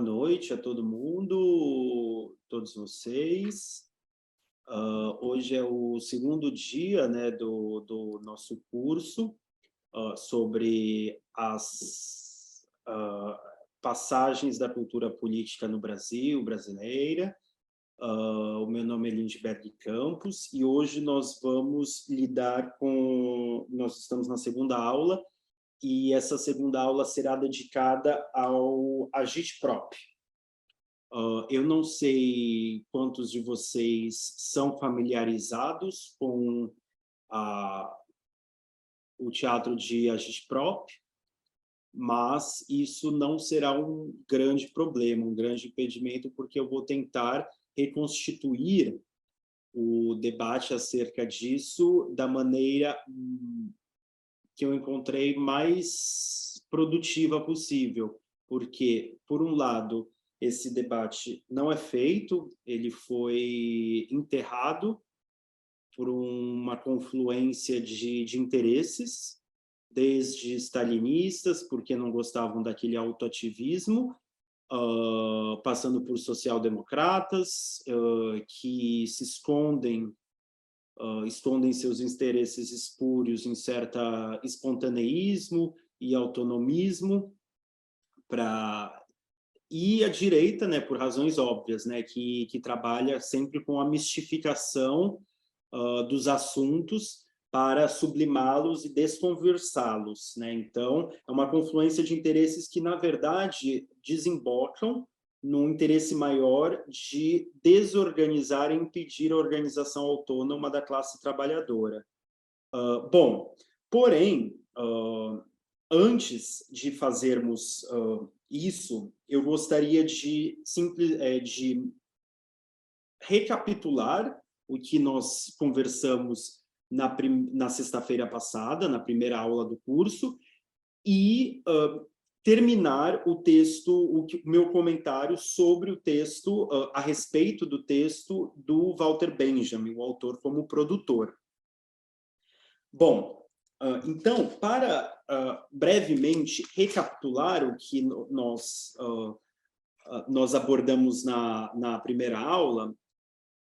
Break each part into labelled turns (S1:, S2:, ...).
S1: noite a todo mundo, todos vocês. Hoje é o segundo dia, né, do nosso curso sobre as passagens da cultura política no Brasil, brasileira. O meu nome é Lindbergh Campos e hoje nós vamos lidar com... Nós estamos na segunda aula e essa segunda aula será dedicada ao agitprop. Eu não sei quantos de vocês são familiarizados com o teatro de agitprop, mas isso não será um grande problema, um grande impedimento, porque eu vou tentar reconstituir o debate acerca disso da maneira que eu encontrei mais produtiva possível, porque, por um lado, esse debate não é feito, ele foi enterrado por uma confluência de interesses, desde stalinistas, porque não gostavam daquele autoativismo, passando por social-democratas, que se escondem seus interesses espúrios em certa espontaneísmo e autonomismo, e a direita, né, por razões óbvias, né, que trabalha sempre com a mistificação dos assuntos para sublimá-los e desconversá-los, né? Então, é uma confluência de interesses que, na verdade, desembocam num interesse maior de desorganizar e impedir a organização autônoma da classe trabalhadora. Bom, porém, antes de fazermos isso, eu gostaria de recapitular o que nós conversamos na sexta-feira passada, na primeira aula do curso, e terminar o texto, o meu comentário sobre o texto, a respeito do texto do Walter Benjamin, o autor como produtor. Bom, então, para brevemente recapitular o que nós abordamos na primeira aula,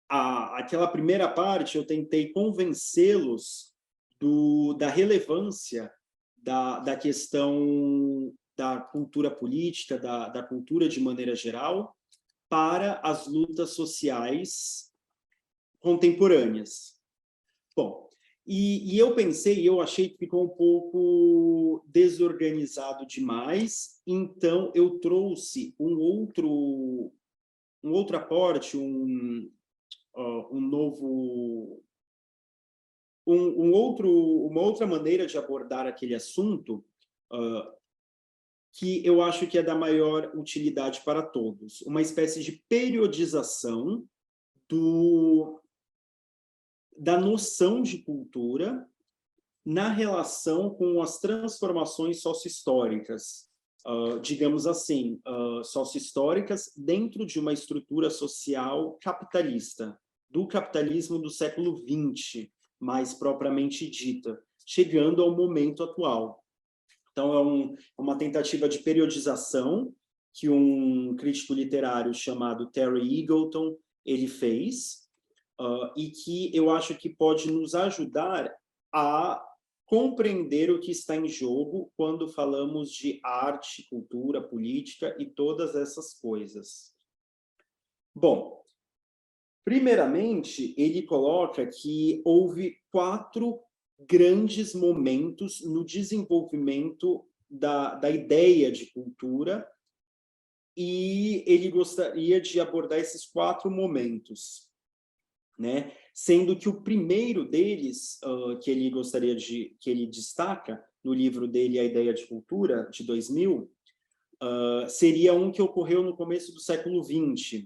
S1: aquela primeira parte eu tentei convencê-los da relevância da questão da cultura política, da cultura de maneira geral, para as lutas sociais contemporâneas. Bom, e eu pensei, eu achei que ficou um pouco desorganizado demais, então eu trouxe um outro aporte, uma outra maneira de abordar aquele assunto, que eu acho que é da maior utilidade para todos. Uma espécie de periodização da noção de cultura na relação com as transformações socio-históricas, digamos assim, socio-históricas dentro de uma estrutura social capitalista, do capitalismo do século XX, mais propriamente dita, chegando ao momento atual. Então, é uma tentativa de periodização que um crítico literário chamado Terry Eagleton ele fez, e que eu acho que pode nos ajudar a compreender o que está em jogo quando falamos de arte, cultura, política e todas essas coisas. Bom, primeiramente, ele coloca que houve 4 grandes momentos no desenvolvimento da ideia de cultura, e ele gostaria de abordar esses 4 momentos, né? Sendo que o primeiro deles, que ele destaca no livro dele, A Ideia de Cultura, de 2000, seria um que ocorreu no começo do século XX.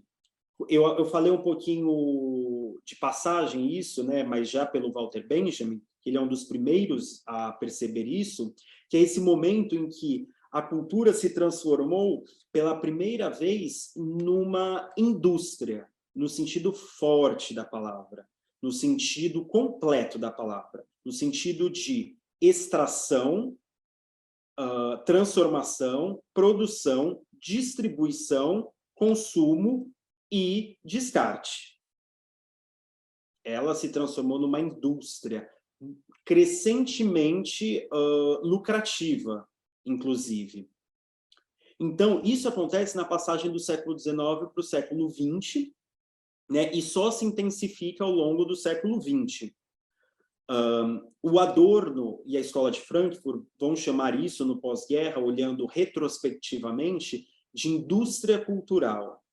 S1: Eu falei um pouquinho de passagem isso, né, mas já pelo Walter Benjamin, que ele é um dos primeiros a perceber isso, que é esse momento em que a cultura se transformou pela primeira vez numa indústria, no sentido forte da palavra, no sentido completo da palavra, no sentido de extração, transformação, produção, distribuição, consumo e descarte. Ela se transformou numa indústria crescentemente lucrativa, inclusive. Então, isso acontece na passagem do século XIX para o século XX, né, e só se intensifica ao longo do século XX. O Adorno e a Escola de Frankfurt vão chamar isso, no pós-guerra, olhando retrospectivamente, de indústria cultural,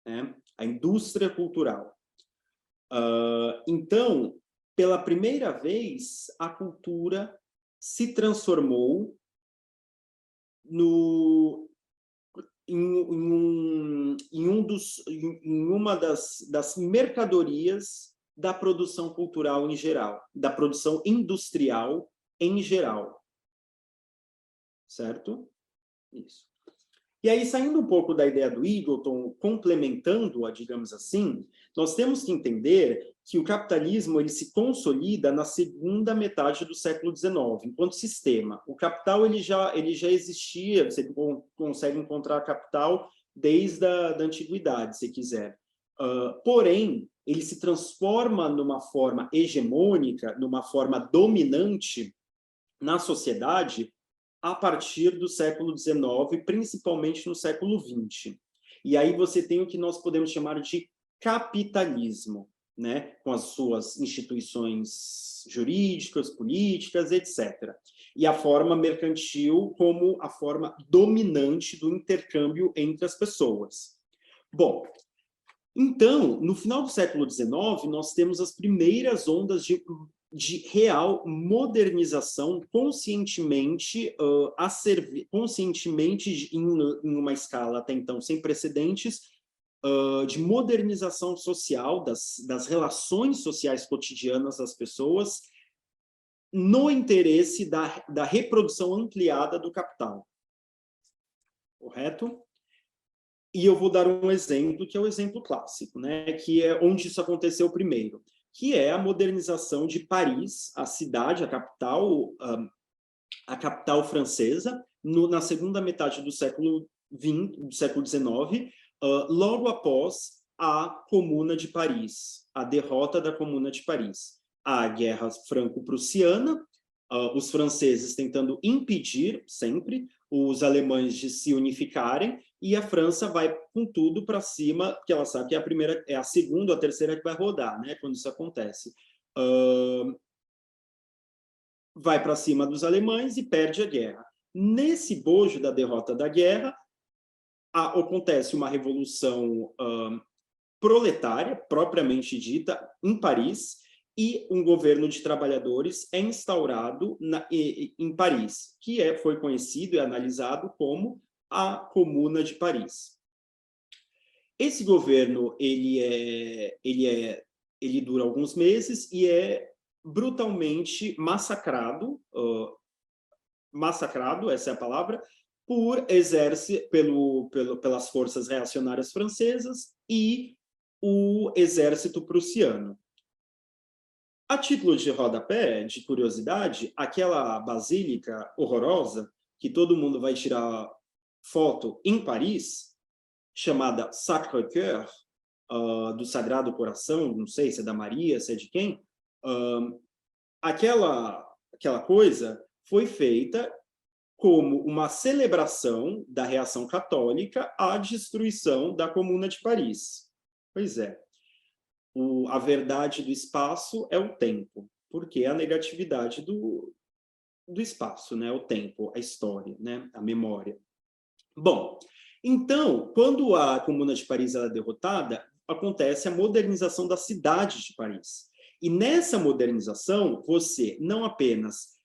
S1: né? A indústria cultural. Então, pela primeira vez, a cultura se transformou em uma das mercadorias da produção cultural em geral, da produção industrial em geral. Certo? Isso. E aí, saindo um pouco da ideia do Eagleton, complementando-a, digamos assim, nós temos que entender que o capitalismo ele se consolida na segunda metade do século XIX, enquanto sistema. O capital ele já existia, você consegue encontrar capital desde a da antiguidade, se quiser. Porém, ele se transforma numa forma hegemônica, numa forma dominante na sociedade, a partir do século XIX, principalmente no século XX. E aí você tem o que nós podemos chamar de capitalismo, né? Com as suas instituições jurídicas, políticas, etc. E a forma mercantil como a forma dominante do intercâmbio entre as pessoas. Bom, então, no final do século XIX, nós temos as primeiras ondas de real modernização conscientemente em uma escala até então sem precedentes, de modernização social das relações sociais cotidianas das pessoas no interesse da reprodução ampliada do capital. Correto? E eu vou dar um exemplo, que é o exemplo clássico, né? Que é onde isso aconteceu primeiro, que é a modernização de Paris, a cidade, a capital francesa, na segunda metade do século XIX, logo após a Comuna de Paris, a derrota da Comuna de Paris. A Guerra Franco-Prussiana, os franceses tentando impedir, sempre, os alemães de se unificarem, e a França vai com tudo para cima, porque ela sabe que é a segunda ou a terceira que vai rodar, né, quando isso acontece. Vai para cima dos alemães e perde a guerra. Nesse bojo da derrota da guerra, acontece uma revolução proletária, propriamente dita, em Paris, e um governo de trabalhadores é instaurado em Paris, que foi conhecido e analisado como a Comuna de Paris. Esse governo ele dura alguns meses e é brutalmente massacrado, essa é a palavra, pelas forças reacionárias francesas e o exército prussiano. A título de rodapé, de curiosidade, aquela basílica horrorosa, que todo mundo vai tirar foto em Paris, chamada Sacré-Cœur, do Sagrado Coração, não sei se é da Maria, se é de quem, aquela coisa foi feita como uma celebração da reação católica à destruição da Comuna de Paris. Pois é. A verdade do espaço é o tempo, porque é a negatividade do espaço, né? O tempo, a história, né? A memória. Bom, então, quando a Comuna de Paris é derrotada, acontece a modernização da cidade de Paris. E nessa modernização, você não apenas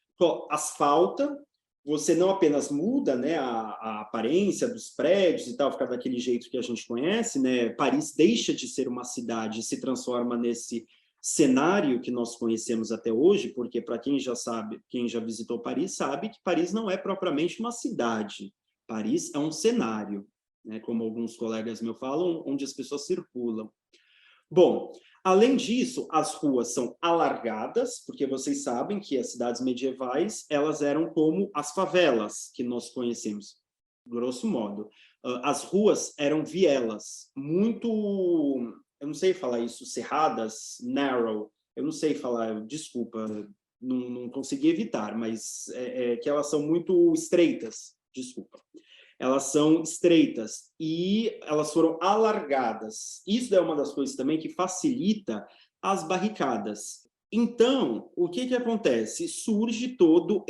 S1: asfalta, você não apenas muda, né, a aparência dos prédios e tal, fica daquele jeito que a gente conhece, né? Paris deixa de ser uma cidade e se transforma nesse cenário que nós conhecemos até hoje, porque para quem já sabe, quem já visitou Paris, sabe que Paris não é propriamente uma cidade. Paris é um cenário, né, como alguns colegas meus falam, onde as pessoas circulam. Bom, além disso, as ruas são alargadas, porque vocês sabem que as cidades medievais, elas eram como as favelas que nós conhecemos, grosso modo. as ruas eram vielas, muito, eu não sei falar isso, cerradas, narrow, eu não sei falar, desculpa, não consegui evitar, mas que elas são muito estreitas, desculpa. Elas são estreitas e elas foram alargadas. Isso é uma das coisas também que facilita as barricadas. Então, o que acontece? Surge todo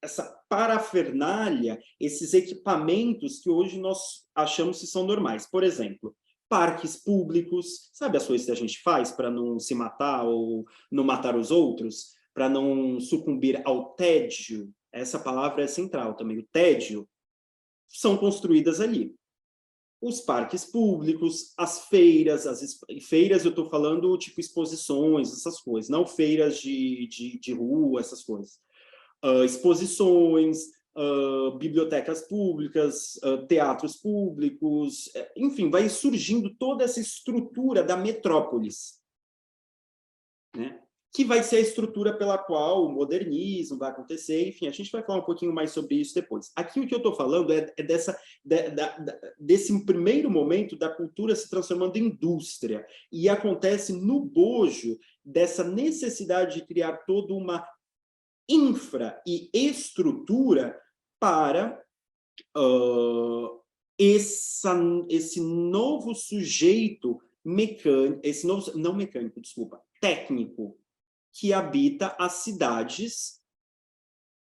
S1: essa parafernália, esses equipamentos que hoje nós achamos que são normais. Por exemplo, parques públicos, sabe as coisas que a gente faz para não se matar ou não matar os outros, para não sucumbir ao tédio? Essa palavra é central também, o tédio, são construídas ali. Os parques públicos, as feiras, feiras eu estou falando tipo exposições, essas coisas, não feiras de rua, essas coisas. Exposições, bibliotecas públicas, teatros públicos, enfim, vai surgindo toda essa estrutura da metrópolis, né? Que vai ser a estrutura pela qual o modernismo vai acontecer, enfim, a gente vai falar um pouquinho mais sobre isso depois. Aqui o que eu estou falando é desse primeiro momento da cultura se transformando em indústria, e acontece no bojo dessa necessidade de criar toda uma infra e estrutura para esse novo sujeito mecânico, não mecânico, desculpa, técnico, que habita as cidades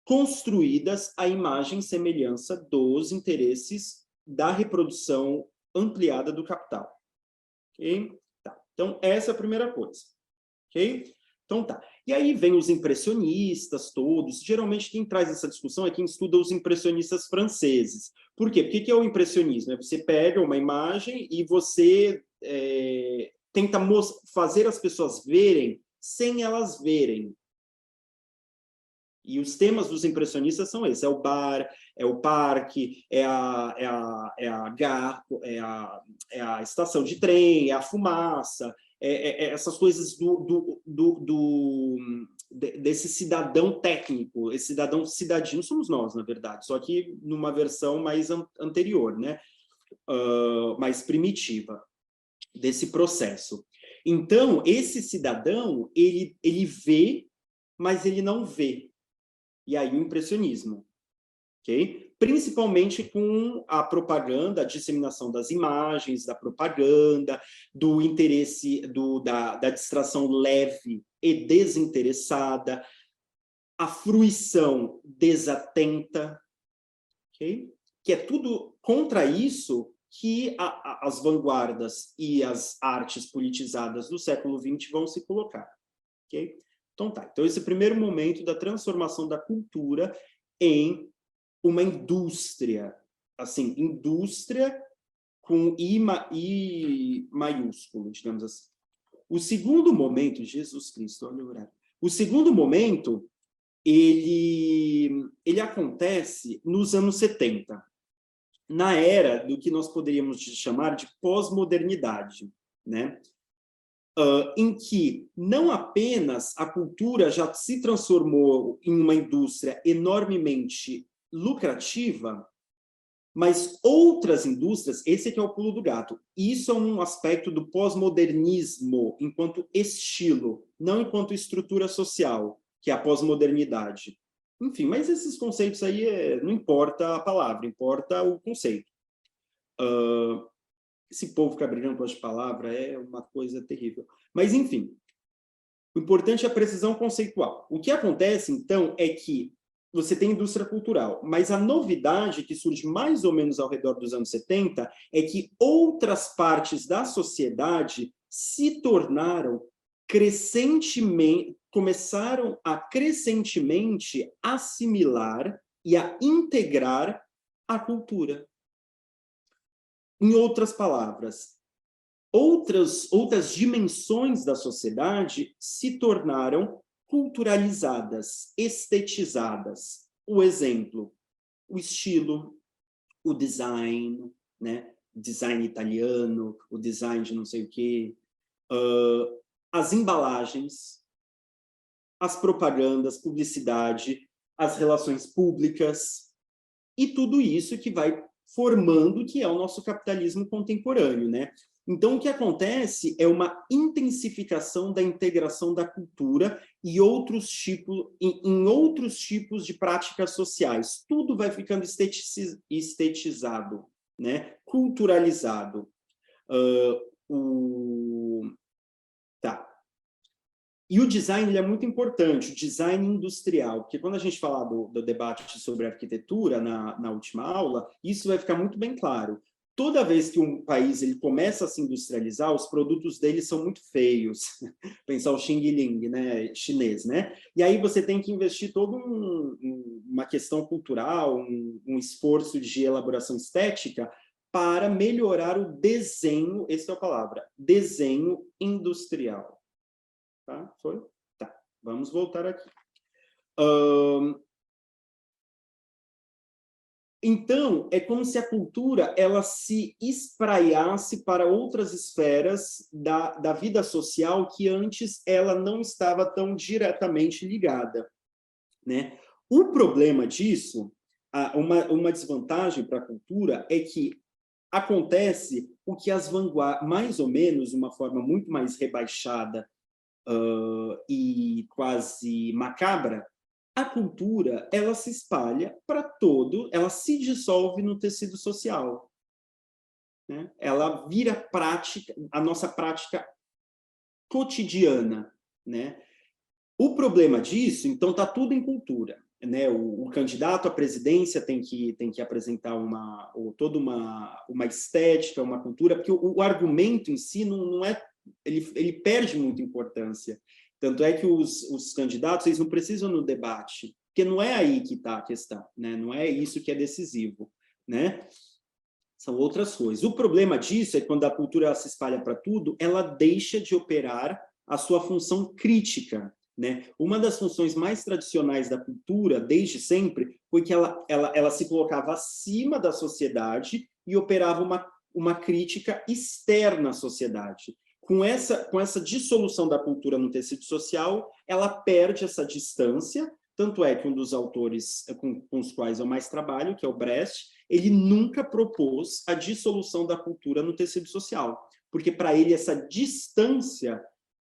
S1: construídas à imagem e semelhança dos interesses da reprodução ampliada do capital. Ok? Tá. Então, essa é a primeira coisa. Ok? Então, tá. E aí vem os impressionistas todos. Geralmente, quem traz essa discussão é quem estuda os impressionistas franceses. Por quê? Porque o que é o impressionismo? Você pega uma imagem e você tenta fazer as pessoas verem sem elas verem. E os temas dos impressionistas são esses: é o bar, é o parque, é a estação de trem, é a fumaça, essas coisas desse cidadão técnico, esse cidadão cidadino somos nós, na verdade, só que numa versão mais anterior, né? Mais primitiva desse processo. Então, esse cidadão, ele vê, mas ele não vê. E aí o impressionismo, ok? Principalmente com a propaganda, a disseminação das imagens, da propaganda, do interesse, da distração leve e desinteressada, a fruição desatenta, ok? Que é tudo contra isso que as vanguardas e as artes politizadas do século XX vão se colocar, ok? Então tá, então esse primeiro momento da transformação da cultura em uma indústria, assim, indústria com I maiúsculo, digamos assim. O segundo momento, Jesus Cristo, olha o horário. O segundo momento, ele acontece nos anos 70, na era do que nós poderíamos chamar de pós-modernidade, né? Em que não apenas a cultura já se transformou em uma indústria enormemente lucrativa, mas outras indústrias, esse aqui é o pulo do gato, isso é um aspecto do pós-modernismo enquanto estilo, não enquanto estrutura social, que é a pós-modernidade. Enfim, mas esses conceitos aí, não importa a palavra, importa o conceito. Esse povo ficar brigando com as palavras é uma coisa terrível. Mas, enfim, o importante é a precisão conceitual. O que acontece, então, é que você tem indústria cultural, mas a novidade que surge mais ou menos ao redor dos anos 70 é que outras partes da sociedade se tornaram começaram a crescentemente assimilar e a integrar a cultura. Em outras palavras, outras dimensões da sociedade se tornaram culturalizadas, estetizadas. O exemplo, o estilo, o design, né? Design italiano, o design de não sei o quê, as embalagens, as propagandas, publicidade, as relações públicas, e tudo isso que vai formando o que é o nosso capitalismo contemporâneo, né? Então, o que acontece é uma intensificação da integração da cultura e outros tipos, em outros tipos de práticas sociais. Tudo vai ficando estetizado, né? Culturalizado. Tá. E o design ele é muito importante, o design industrial, porque quando a gente falar do debate sobre arquitetura na última aula, isso vai ficar muito bem claro. Toda vez que um país ele começa a se industrializar, os produtos dele são muito feios. Pensar o Xing Ling, né, chinês, né? E aí você tem que investir toda uma questão cultural, um esforço de elaboração estética para melhorar o desenho, essa é a palavra, desenho industrial. Tá? Foi? Tá. Vamos voltar aqui. Então, é como se a cultura ela se espraiasse para outras esferas da vida social que antes ela não estava tão diretamente ligada, né? O problema disso, uma desvantagem para a cultura é que acontece o que as vanguardas, mais ou menos, de uma forma muito mais rebaixada e quase macabra, a cultura ela se espalha para todo, ela se dissolve no tecido social, né? Ela vira prática, a nossa prática cotidiana, né? O problema disso, então, está tudo em cultura, né? O candidato à presidência tem que apresentar toda uma estética, uma cultura, porque o argumento em si não é, ele perde muita importância. Tanto é que os candidatos eles não precisam no debate, porque não é aí que está a questão, né? Não é isso que é decisivo, né? São outras coisas. O problema disso é que quando a cultura ela se espalha para tudo, ela deixa de operar a sua função crítica, né? Uma das funções mais tradicionais da cultura, desde sempre, foi que ela se colocava acima da sociedade e operava uma crítica externa à sociedade. Com essa dissolução da cultura no tecido social, ela perde essa distância, tanto é que um dos autores com os quais eu mais trabalho, que é o Brecht, ele nunca propôs a dissolução da cultura no tecido social, porque para ele essa distância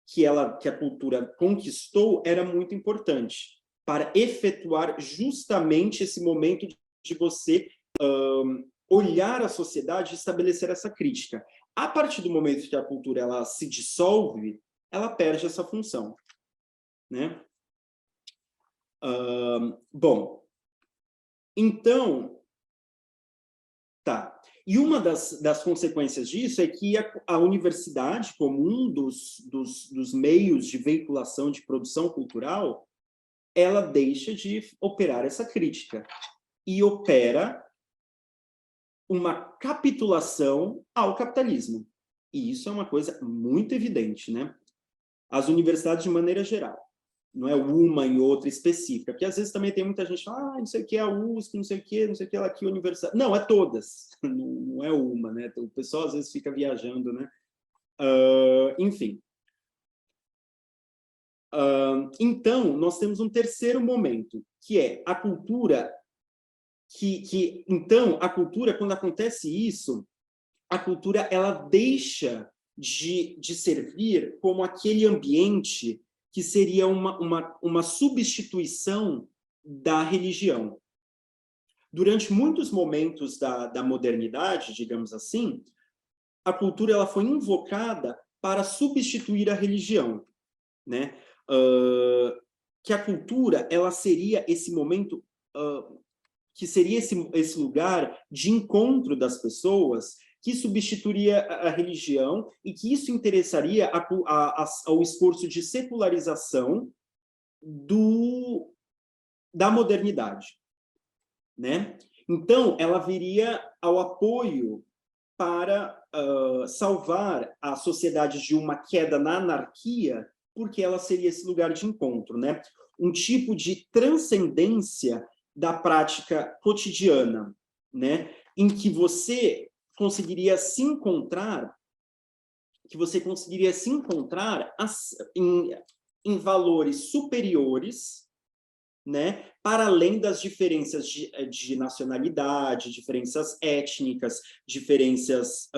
S1: que a cultura conquistou era muito importante para efetuar justamente esse momento de você olhar a sociedade e estabelecer essa crítica. A partir do momento que a cultura ela se dissolve, ela perde essa função, né? Bom, então, tá. E uma das consequências disso é que a universidade, como um dos meios de veiculação de produção cultural, ela deixa de operar essa crítica e opera uma capitulação ao capitalismo. E isso é uma coisa muito evidente, né? As universidades de maneira geral. Não é uma e outra específica, porque às vezes também tem muita gente que fala, não sei o que é a USP, não sei o que ela aqui, universidade. Não, é todas, não é uma, né? O pessoal às vezes fica viajando, né? Enfim. Então, nós temos um terceiro momento, que é a cultura, então, a cultura, quando acontece isso, a cultura ela deixa de servir como aquele ambiente que seria uma substituição da religião. Durante muitos momentos da modernidade, digamos assim, a cultura ela foi invocada para substituir a religião, né? Que a cultura ela seria esse momento, que seria esse lugar de encontro das pessoas, que substituiria a religião e que isso interessaria ao esforço de secularização da modernidade, né? Então, ela viria ao apoio para salvar a sociedade de uma queda na anarquia, porque ela seria esse lugar de encontro, né? Um tipo de transcendência da prática cotidiana, né? Em que você conseguiria se encontrar, em valores superiores né? Para além das diferenças de nacionalidade, diferenças étnicas, diferenças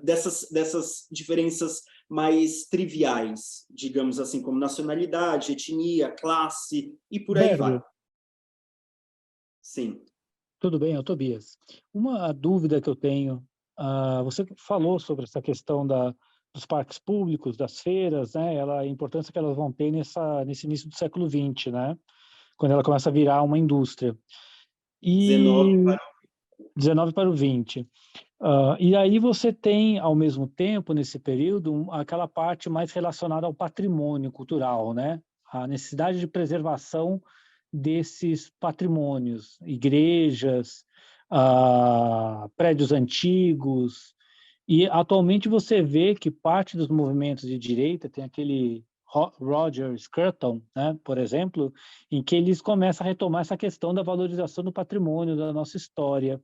S1: dessas diferenças mais triviais, digamos assim, como nacionalidade, etnia, classe e por aí vai.
S2: Bergo,
S1: Sim.
S2: tudo bem, é o Tobias. Uma dúvida que eu tenho, você falou sobre essa questão dos parques públicos, das feiras, né? A importância que elas vão ter nesse início do século XX, né? Quando ela começa a virar uma indústria.
S1: 19
S2: E
S1: para
S2: 19 para o 20. E aí você tem, ao mesmo tempo, nesse período, aquela parte mais relacionada ao patrimônio cultural, né? A necessidade de preservação desses patrimônios, igrejas, prédios antigos. E atualmente você vê que parte dos movimentos de direita tem aquele Roger Scruton, né, por exemplo, em que eles começam a retomar essa questão da valorização do patrimônio, da nossa história.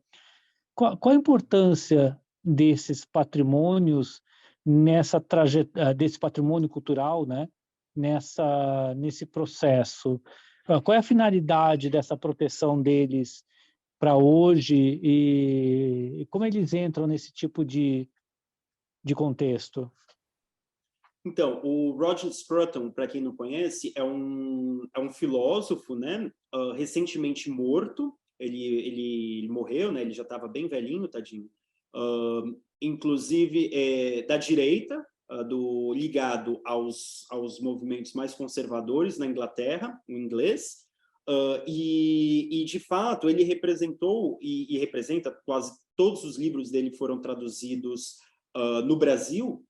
S2: Qual a importância desses patrimônios nessa trajetória, desse patrimônio cultural, né, nesse processo? Qual é a finalidade dessa proteção deles para hoje e como eles entram nesse tipo de contexto?
S1: Então, o Roger Scruton, para quem não conhece, é um filósofo, né? Recentemente morto. Ele morreu, né? Ele já estava bem velhinho, tadinho. Inclusive, da direita, ligado aos movimentos mais conservadores na Inglaterra, o inglês. De fato, ele representou e representa, quase todos os livros dele foram traduzidos no Brasil,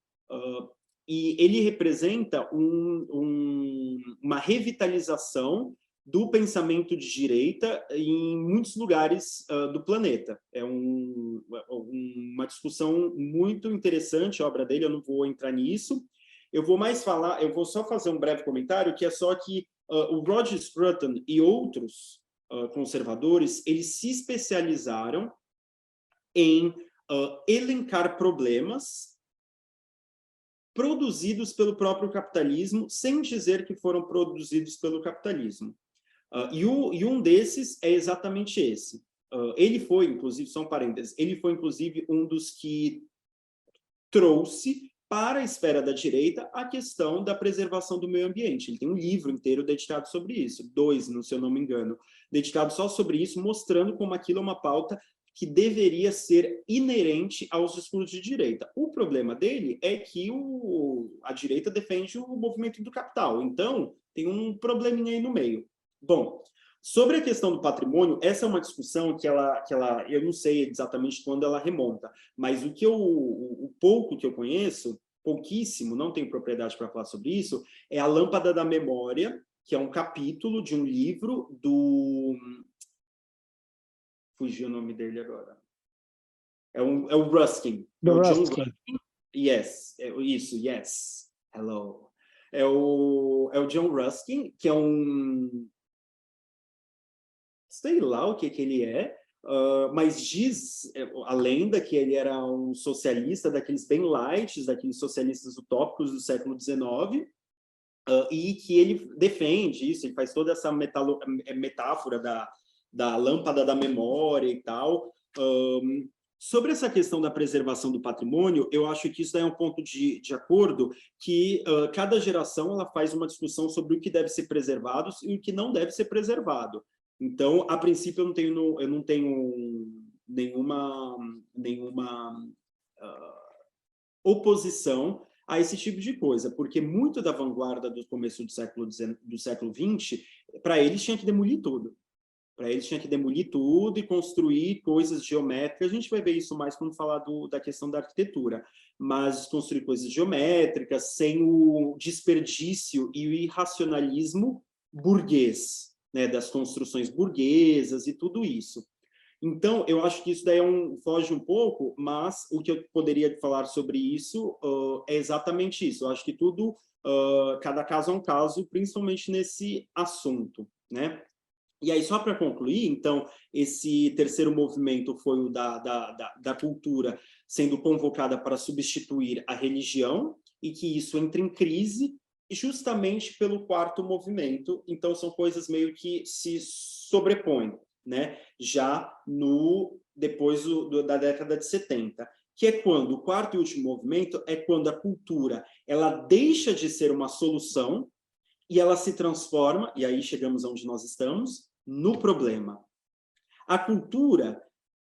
S1: e ele representa uma revitalização do pensamento de direita em muitos lugares do planeta. É uma discussão muito interessante, a obra dele, eu não vou entrar nisso. Eu vou só fazer um breve comentário, que é só que o Roger Scruton e outros conservadores, eles se especializaram em elencar problemas produzidos pelo próprio capitalismo, sem dizer que foram produzidos pelo capitalismo. E um desses é exatamente esse. Ele foi, inclusive, só um parênteses, ele foi, inclusive, um dos que trouxe para a esfera da direita a questão da preservação do meio ambiente. Ele tem um livro inteiro dedicado sobre isso, 2, se eu não me engano, dedicado só sobre isso, mostrando como aquilo é uma pauta que deveria ser inerente aos discursos de direita. O problema dele é que a direita defende o movimento do capital, então tem um probleminha aí no meio. Bom, sobre a questão do patrimônio, essa é uma discussão que eu não sei exatamente quando ela remonta, mas o pouco que eu conheço, pouquíssimo, não tenho propriedade para falar sobre isso, é a Lâmpada da Memória, que é um capítulo de um livro do... Fugiu o nome dele agora. É o Ruskin. É
S2: Do
S1: o John
S2: Ruskin.
S1: Ruskin. Yes. Isso, yes. Hello. É o John Ruskin, que é um... Sei lá o que ele é, mas diz a lenda que ele era um socialista daqueles bem light, daqueles socialistas utópicos do século XIX, e que ele defende isso, ele faz toda essa metáfora da lâmpada da memória e tal. Sobre essa questão da preservação do patrimônio, eu acho que isso é um ponto de acordo que cada geração ela faz uma discussão sobre o que deve ser preservado e o que não deve ser preservado. Então, a princípio, eu não tenho nenhuma oposição a esse tipo de coisa, porque muito da vanguarda do começo do século XX, para eles tinha que demolir tudo. Para eles tinha que demolir tudo e construir coisas geométricas. A gente vai ver isso mais quando falar da questão da arquitetura, mas construir coisas geométricas sem o desperdício e o irracionalismo burguês, né, das construções burguesas e tudo isso. Então, eu acho que isso daí foge um pouco, mas o que eu poderia falar sobre isso é exatamente isso. Eu acho que tudo, cada caso é um caso, principalmente nesse assunto, né? E aí, só para concluir, então, esse terceiro movimento foi o da cultura sendo convocada para substituir a religião, e que isso entra em crise justamente pelo quarto movimento, então são coisas meio que se sobrepõem, né? Já depois da década de 70, que é quando o quarto e último movimento é quando a cultura ela deixa de ser uma solução e ela se transforma, e aí chegamos onde nós estamos, no problema. A cultura,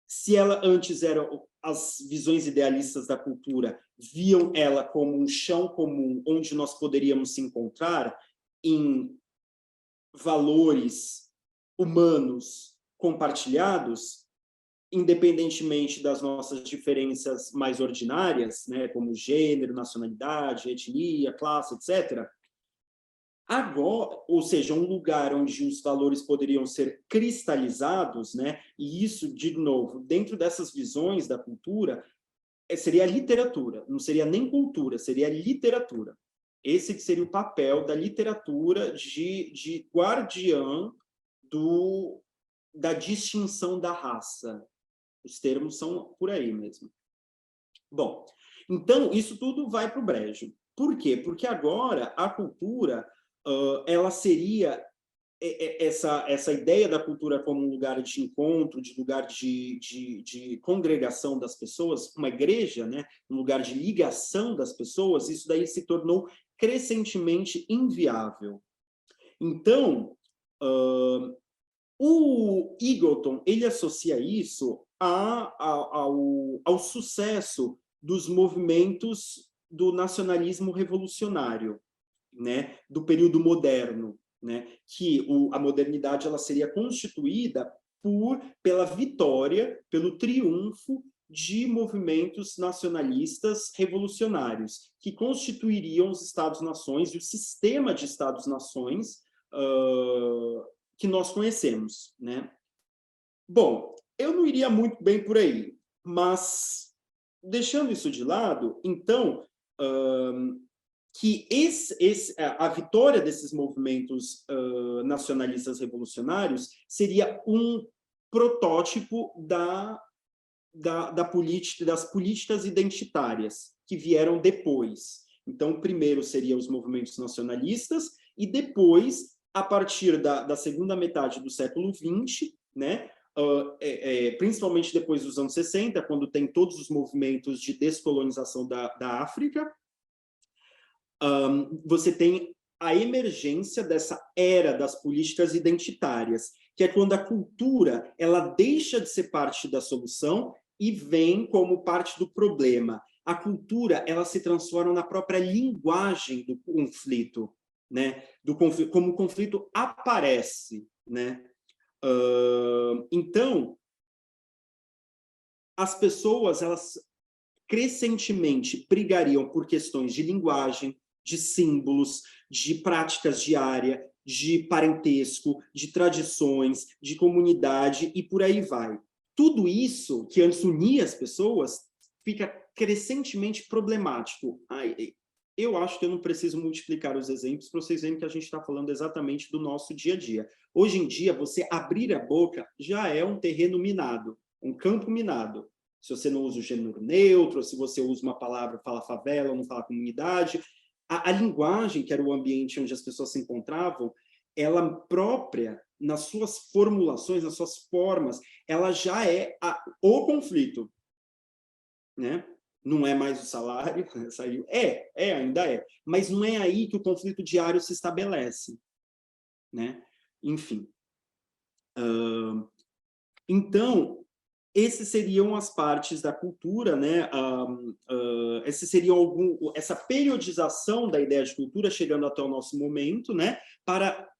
S1: se ela antes era as visões idealistas da cultura, viam ela como um chão comum onde nós poderíamos se encontrar em valores humanos compartilhados, independentemente das nossas diferenças mais ordinárias, né, como gênero, nacionalidade, etnia, classe, etc. Agora, ou seja, um lugar onde os valores poderiam ser cristalizados, né? E isso, de novo, dentro dessas visões da cultura, seria a literatura, não seria nem cultura, seria a literatura. Esse que seria o papel da literatura de guardiã da distinção da raça. Os termos são por aí mesmo. Bom, então isso tudo vai para o brejo. Por quê? Porque agora a cultura ela seria essa ideia da cultura como um lugar de encontro, de lugar de congregação das pessoas, uma igreja, né? Um lugar de ligação das pessoas, isso daí se tornou crescentemente inviável. Então, o Eagleton ele associa isso ao sucesso dos movimentos do nacionalismo revolucionário, né, do período moderno, né, que a modernidade ela seria constituída pela vitória, pelo triunfo de movimentos nacionalistas revolucionários, que constituiriam os Estados-nações e o sistema de Estados-nações que nós conhecemos, né? Bom, eu não iria muito bem por aí, mas deixando isso de lado, então que a vitória desses movimentos nacionalistas revolucionários seria um protótipo das políticas identitárias que vieram depois. Então, primeiro seriam os movimentos nacionalistas e depois, a partir da segunda metade do século XX, né, principalmente depois dos anos 60, quando tem todos os movimentos de descolonização da África, você tem a emergência dessa era das políticas identitárias, que é quando a cultura ela deixa de ser parte da solução e vem como parte do problema. A cultura ela se transforma na própria linguagem do conflito, né? Como o conflito aparece, né? Então, as pessoas elas crescentemente brigariam por questões de linguagem, de símbolos, de práticas diárias, de parentesco, de tradições, de comunidade e por aí vai. Tudo isso que antes unia as pessoas fica crescentemente problemático. Eu acho que eu não preciso multiplicar os exemplos para vocês verem que a gente está falando exatamente do nosso dia a dia. Hoje em dia, você abrir a boca já é um terreno minado, um campo minado. Se você não usa o gênero neutro, se você usa uma palavra, fala favela, não fala comunidade. A linguagem, que era o ambiente onde as pessoas se encontravam, ela própria, nas suas formulações, nas suas formas, ela já é o conflito, né? Não é mais o salário, saiu. Ainda é. Mas não é aí que o conflito diário se estabelece, né? Enfim. Então, essas seriam as partes da cultura, né? Essa periodização da ideia de cultura chegando até o nosso momento, né? Para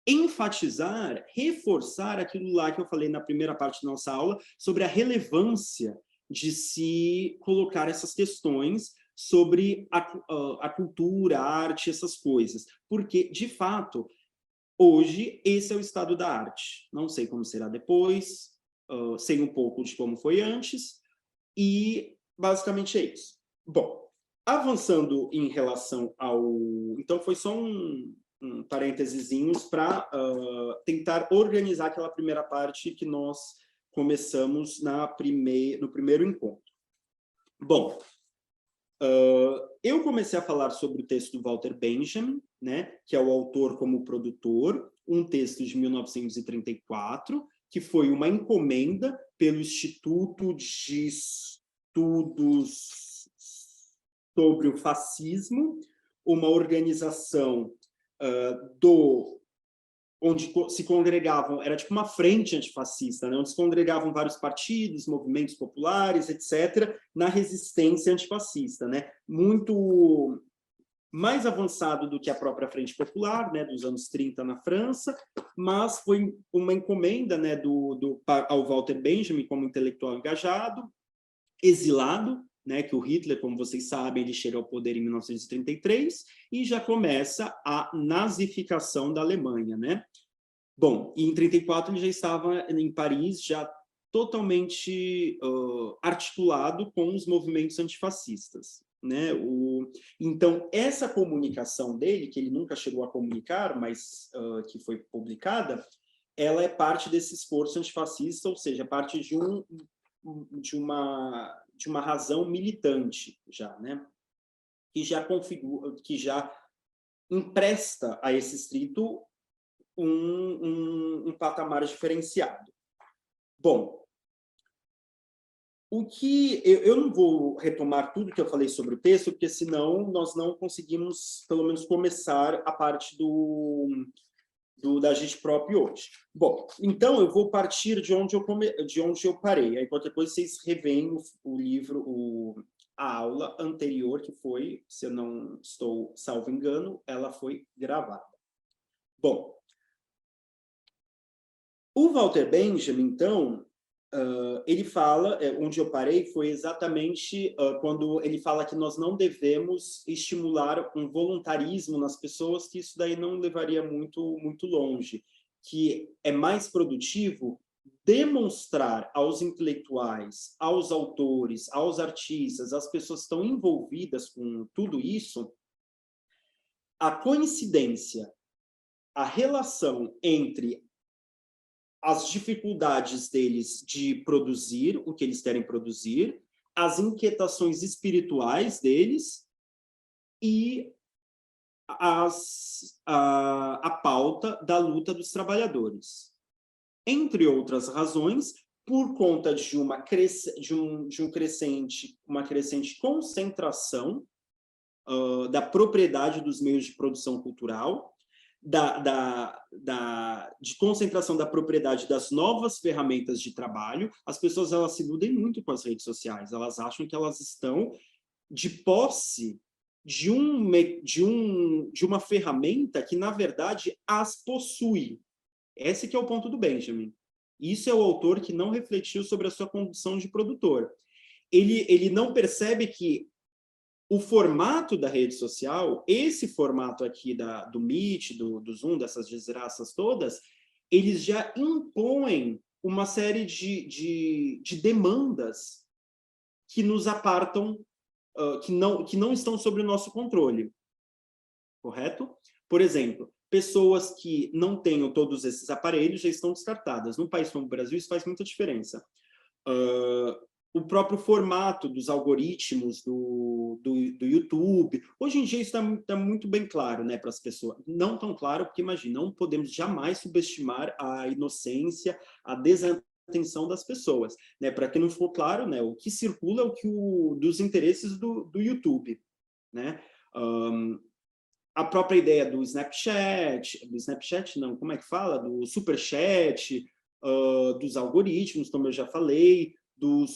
S1: enfatizar, reforçar aquilo lá que eu falei na primeira parte da nossa aula sobre a relevância de se colocar essas questões sobre a cultura, a arte, essas coisas. Porque, de fato, hoje, esse é o estado da arte. Não sei como será depois, sei um pouco de como foi antes, e basicamente é isso. Bom, avançando em relação ao... Então, foi só um parênteses para tentar organizar aquela primeira parte que nós começamos no primeiro encontro. Bom, eu comecei a falar sobre o texto do Walter Benjamin, né, que é o autor como produtor, um texto de 1934, que foi uma encomenda pelo Instituto de Estudos sobre o Fascismo, uma organização onde se congregavam, era tipo uma frente antifascista, né, onde se congregavam vários partidos, movimentos populares, etc., na resistência antifascista, né, muito mais avançado do que a própria Frente Popular, né, dos anos 30 na França, mas foi uma encomenda, né, ao Walter Benjamin como intelectual engajado, exilado, né, que o Hitler, como vocês sabem, ele chega ao poder em 1933 e já começa a nazificação da Alemanha, né? Bom, e em 34 ele já estava em Paris, já totalmente articulado com os movimentos antifascistas, né? Então, essa comunicação dele, que ele nunca chegou a comunicar, mas que foi publicada, ela é parte desse esforço antifascista, ou seja, parte de uma razão militante já, né? Que já configura, que já empresta a esse escrito um patamar diferenciado. Bom, o que eu não vou retomar tudo que eu falei sobre o texto, porque senão nós não conseguimos, pelo menos, começar a parte da Agitprop hoje. Bom, então eu vou partir de onde eu parei. Aí qualquer coisa vocês revêem o livro, a aula anterior, que foi, se eu não estou salvo engano, ela foi gravada. Bom, o Walter Benjamin, então, ele fala, onde eu parei foi exatamente quando ele fala que nós não devemos estimular um voluntarismo nas pessoas, que isso daí não levaria muito, muito longe, que é mais produtivo demonstrar aos intelectuais, aos autores, aos artistas, às pessoas que estão envolvidas com tudo isso, a coincidência, a relação entre as dificuldades deles de produzir o que eles querem produzir, as inquietações espirituais deles e a pauta da luta dos trabalhadores. Entre outras razões, por conta de uma crescente concentração da propriedade dos meios de produção cultural, de concentração da propriedade das novas ferramentas de trabalho. As pessoas elas se iludem muito com as redes sociais, elas acham que elas estão de posse de uma ferramenta que, na verdade, as possui. Esse que é o ponto do Benjamin. Isso é o autor que não refletiu sobre a sua condição de produtor. Ele não percebe que o formato da rede social, esse formato aqui do Meet, do Zoom, dessas desgraças todas, eles já impõem uma série de demandas que nos apartam, que não estão sob o nosso controle. Correto? Por exemplo, pessoas que não tenham todos esses aparelhos já estão descartadas. Num país como o Brasil, isso faz muita diferença. O próprio formato dos algoritmos do YouTube. Hoje em dia isso está muito bem claro, né, para as pessoas. Não tão claro, porque, imagina, não podemos jamais subestimar a inocência, a desatenção das pessoas. Né? Para quem não for claro, né, o que circula é dos interesses do YouTube. Né? A própria ideia do Snapchat não, como é que fala? Do Superchat, dos algoritmos, como eu já falei, do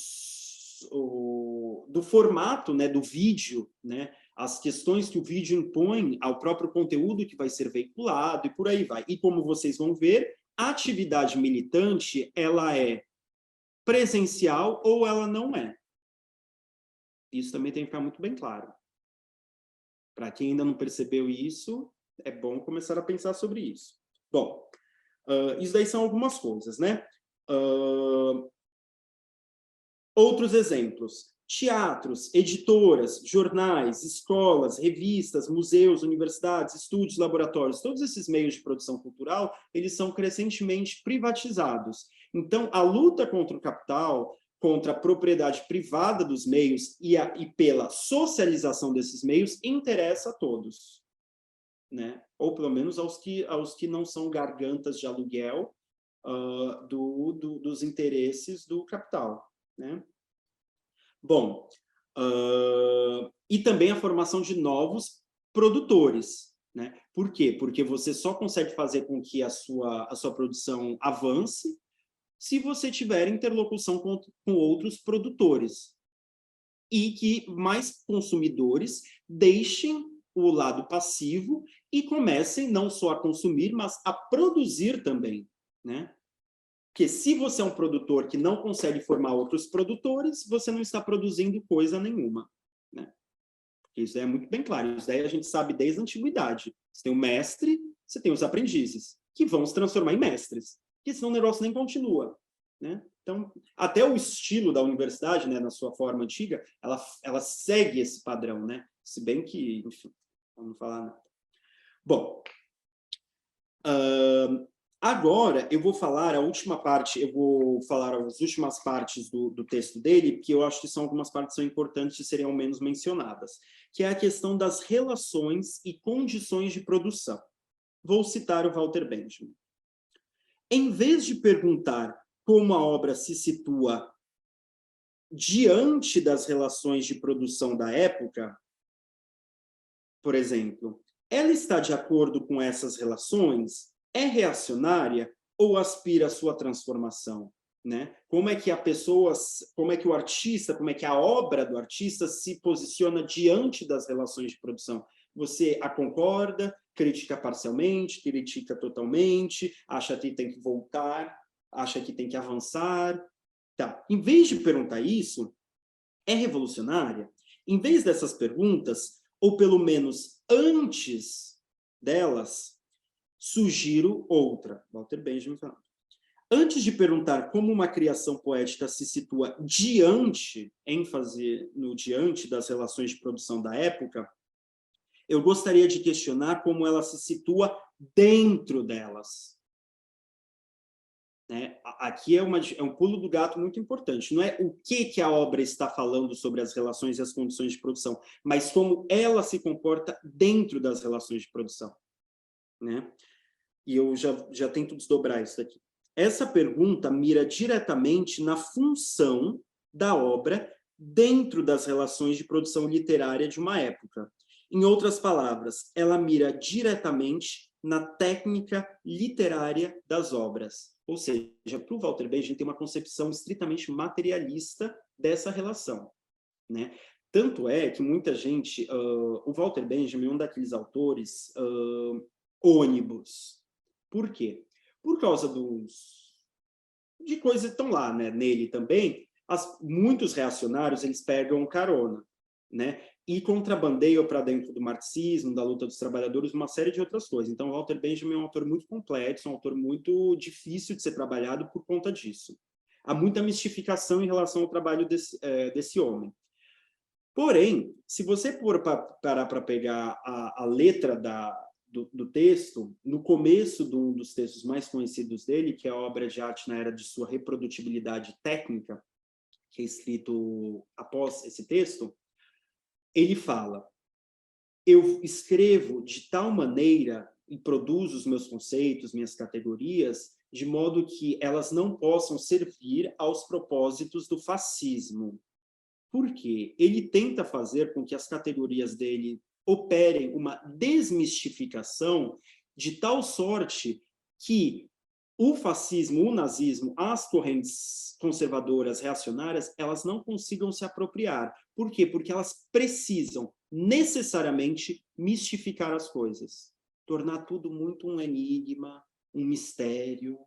S1: formato, né, do vídeo, né, as questões que o vídeo impõe ao próprio conteúdo que vai ser veiculado e por aí vai. E como vocês vão ver, a atividade militante, ela é presencial ou ela não é. Isso também tem que ficar muito bem claro. Para quem ainda não percebeu isso, é bom começar a pensar sobre isso. Bom, isso daí são algumas coisas, né? Outros exemplos: teatros, editoras, jornais, escolas, revistas, museus, universidades, estúdios, laboratórios, todos esses meios de produção cultural, eles são crescentemente privatizados. Então, a luta contra o capital, contra a propriedade privada dos meios e pela socialização desses meios, interessa a todos. né? Ou pelo menos aos que não são gargantas de aluguel dos interesses do capital, né? Bom, e também a formação de novos produtores, né? Por quê? Porque você só consegue fazer com que a sua produção avance se você tiver interlocução com outros produtores e que mais consumidores deixem o lado passivo e comecem não só a consumir, mas a produzir também, né? Porque se você é um produtor que não consegue formar outros produtores, você não está produzindo coisa nenhuma, né? Isso é muito bem claro. Isso daí a gente sabe desde a antiguidade. Você tem o mestre, você tem os aprendizes, que vão se transformar em mestres, porque senão o negócio nem continua, né? Então, até o estilo da universidade, né, na sua forma antiga, ela segue esse padrão, né? Se bem que, enfim, vamos falar nada. Bom, agora eu vou falar a última parte, eu vou falar as últimas partes do texto dele, que eu acho que são algumas partes que são importantes de serem ao menos mencionadas, que é a questão das relações e condições de produção. Vou citar o Walter Benjamin. Em vez de perguntar como a obra se situa diante das relações de produção da época, por exemplo, ela está de acordo com essas relações? É reacionária ou aspira à sua transformação, né? Como é que a pessoa, como é que o artista, como é que a obra do artista se posiciona diante das relações de produção? Você a concorda, critica parcialmente, critica totalmente, acha que tem que voltar, acha que tem que avançar, tá? Em vez de perguntar isso, é revolucionária? Em vez dessas perguntas, ou pelo menos antes delas, sugiro outra. Walter Benjamin falando. Antes de perguntar como uma criação poética se situa diante, ênfase no diante das relações de produção da época, eu gostaria de questionar como ela se situa dentro delas. Né? Aqui é um pulo do gato muito importante. Não é o que a obra está falando sobre as relações e as condições de produção, mas como ela se comporta dentro das relações de produção. Né? E eu já tento desdobrar isso daqui. Essa pergunta mira diretamente na função da obra dentro das relações de produção literária de uma época. Em outras palavras, ela mira diretamente na técnica literária das obras. Ou seja, para o Walter Benjamin tem uma concepção estritamente materialista dessa relação, né? Tanto é que muita gente... o Walter Benjamin é um daqueles autores ônibus. Por quê? Por causa de coisas que estão lá, né, nele também, muitos reacionários eles pegam carona, né, e contrabandeiam para dentro do marxismo, da luta dos trabalhadores, uma série de outras coisas. Então, Walter Benjamin é um autor muito complexo, um autor muito difícil de ser trabalhado por conta disso. Há muita mistificação em relação ao trabalho desse homem. Porém, se você for parar para pegar a letra do texto, no começo de um dos textos mais conhecidos dele, que é a obra de arte na era de sua reprodutibilidade técnica, que é escrito após esse texto, ele fala: eu escrevo de tal maneira e produzo os meus conceitos, minhas categorias, de modo que elas não possam servir aos propósitos do fascismo. Por quê? Ele tenta fazer com que as categorias dele operem uma desmistificação de tal sorte que o fascismo, o nazismo, as correntes conservadoras, reacionárias, elas não consigam se apropriar. Por quê? Porque elas precisam necessariamente mistificar as coisas, tornar tudo muito um enigma, um mistério,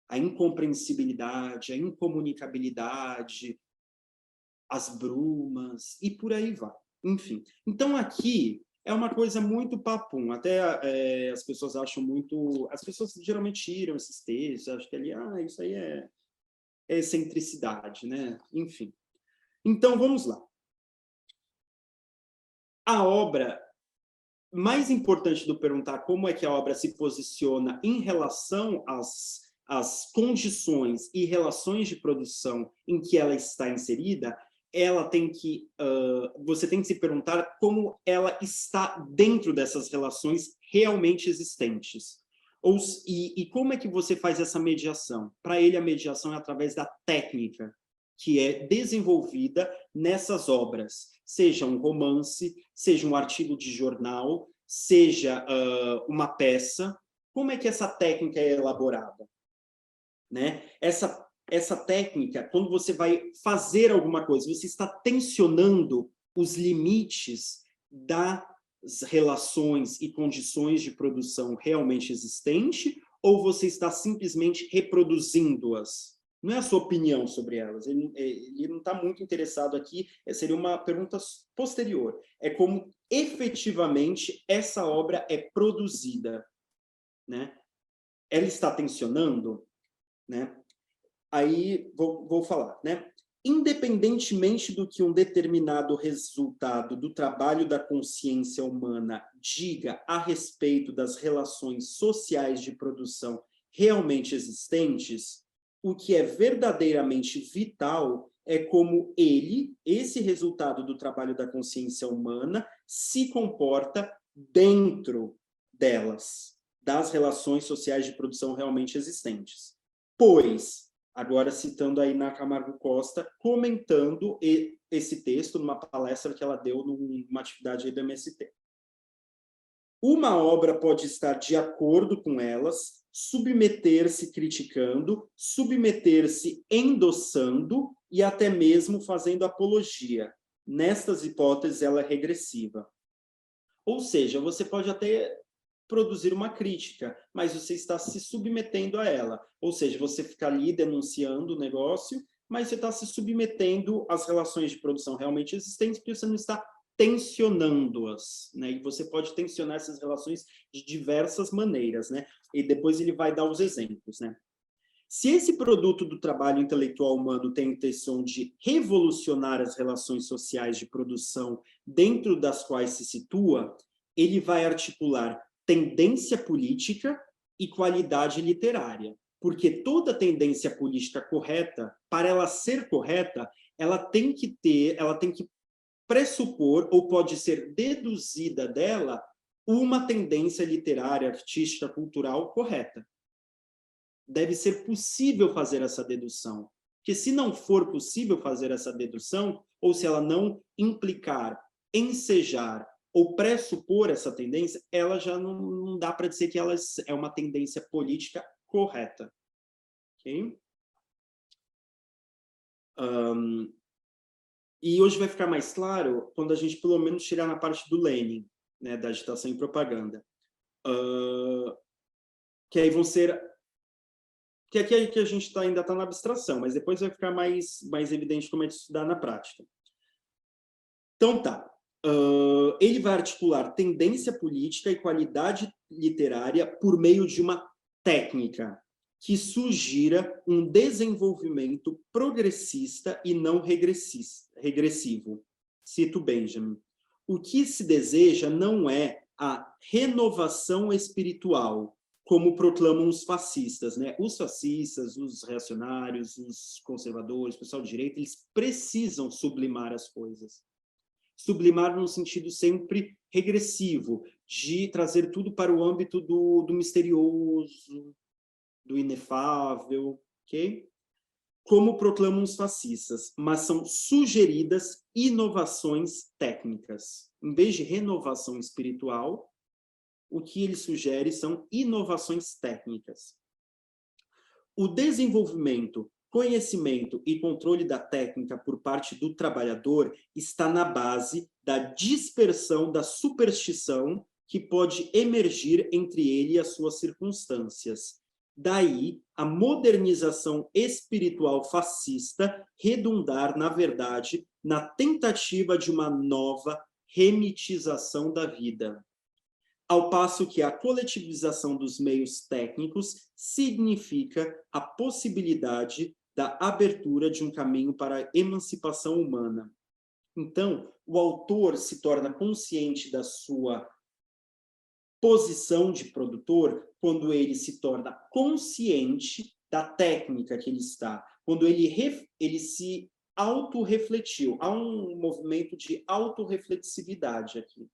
S1: a incompreensibilidade, a incomunicabilidade, as brumas, e por aí vai. Enfim, então aqui é uma coisa muito papum, até as pessoas acham muito... As pessoas geralmente tiram esses textos, acham que ali, isso aí é excentricidade, né? Enfim. Então, vamos lá. A obra, mais importante do perguntar como é que a obra se posiciona em relação às condições e relações de produção em que ela está inserida, você tem que se perguntar como ela está dentro dessas relações realmente existentes. E como é que você faz essa mediação? Para ele, a mediação é através da técnica que é desenvolvida nessas obras, seja um romance, seja um artigo de jornal, seja uma peça. Como é que essa técnica é elaborada? Né? Essa técnica, quando você vai fazer alguma coisa, você está tensionando os limites das relações e condições de produção realmente existente, ou você está simplesmente reproduzindo-as? Não é a sua opinião sobre elas. Ele não está muito interessado aqui, seria uma pergunta posterior. É como efetivamente essa obra é produzida. Né? Ela está tensionando? Né? Aí vou falar, né? Independentemente do que um determinado resultado do trabalho da consciência humana diga a respeito das relações sociais de produção realmente existentes, o que é verdadeiramente vital é como esse resultado do trabalho da consciência humana, se comporta dentro delas, das relações sociais de produção realmente existentes. Pois, agora citando a Iná Camargo Costa, comentando esse texto numa palestra que ela deu numa atividade aí do MST. Uma obra pode estar de acordo com elas, submeter-se criticando, submeter-se endossando e até mesmo fazendo apologia. Nestas hipóteses, ela é regressiva. Ou seja, você pode até produzir uma crítica, mas você está se submetendo a ela. Ou seja, você fica ali denunciando o negócio, mas você está se submetendo às relações de produção realmente existentes, porque você não está tensionando-as, né? E você pode tensionar essas relações de diversas maneiras, né? E depois ele vai dar os exemplos, né? Se esse produto do trabalho intelectual humano tem a intenção de revolucionar as relações sociais de produção dentro das quais se situa, ele vai articular tendência política e qualidade literária. Porque toda tendência política correta, para ela ser correta, ela tem que pressupor, ou pode ser deduzida dela, uma tendência literária, artística, cultural correta. Deve ser possível fazer essa dedução. Porque se não for possível fazer essa dedução, ou se ela não implicar, ensejar ou pressupor essa tendência, ela já não dá para dizer que ela é uma tendência política correta. Ok? E hoje vai ficar mais claro quando a gente, pelo menos, tirar na parte do Lenin, né, da agitação e propaganda. Que aí vão ser... Que aqui a gente ainda está na abstração, mas depois vai ficar mais evidente como é de estudar na prática. Então, tá. Ele vai articular tendência política e qualidade literária por meio de uma técnica que sugira um desenvolvimento progressista e não regressivo. Cito Benjamin. O que se deseja não é a renovação espiritual, como proclamam os fascistas, né? Os fascistas, os reacionários, os conservadores, o pessoal de direita, eles precisam sublimar as coisas. Sublimar no sentido sempre regressivo, de trazer tudo para o âmbito do misterioso, do inefável, ok? Como proclamam os fascistas, mas são sugeridas inovações técnicas. Em vez de renovação espiritual, o que ele sugere são inovações técnicas. O desenvolvimento, conhecimento e controle da técnica por parte do trabalhador está na base da dispersão da superstição que pode emergir entre ele e as suas circunstâncias. Daí, a modernização espiritual fascista redundar, na verdade, na tentativa de uma nova remitização da vida. Ao passo que a coletivização dos meios técnicos significa a possibilidade da abertura de um caminho para a emancipação humana. Então, o autor se torna consciente da sua posição de produtor quando ele se torna consciente da técnica que ele está, quando ele se autorrefletiu. Há um movimento de autorreflexividade aqui.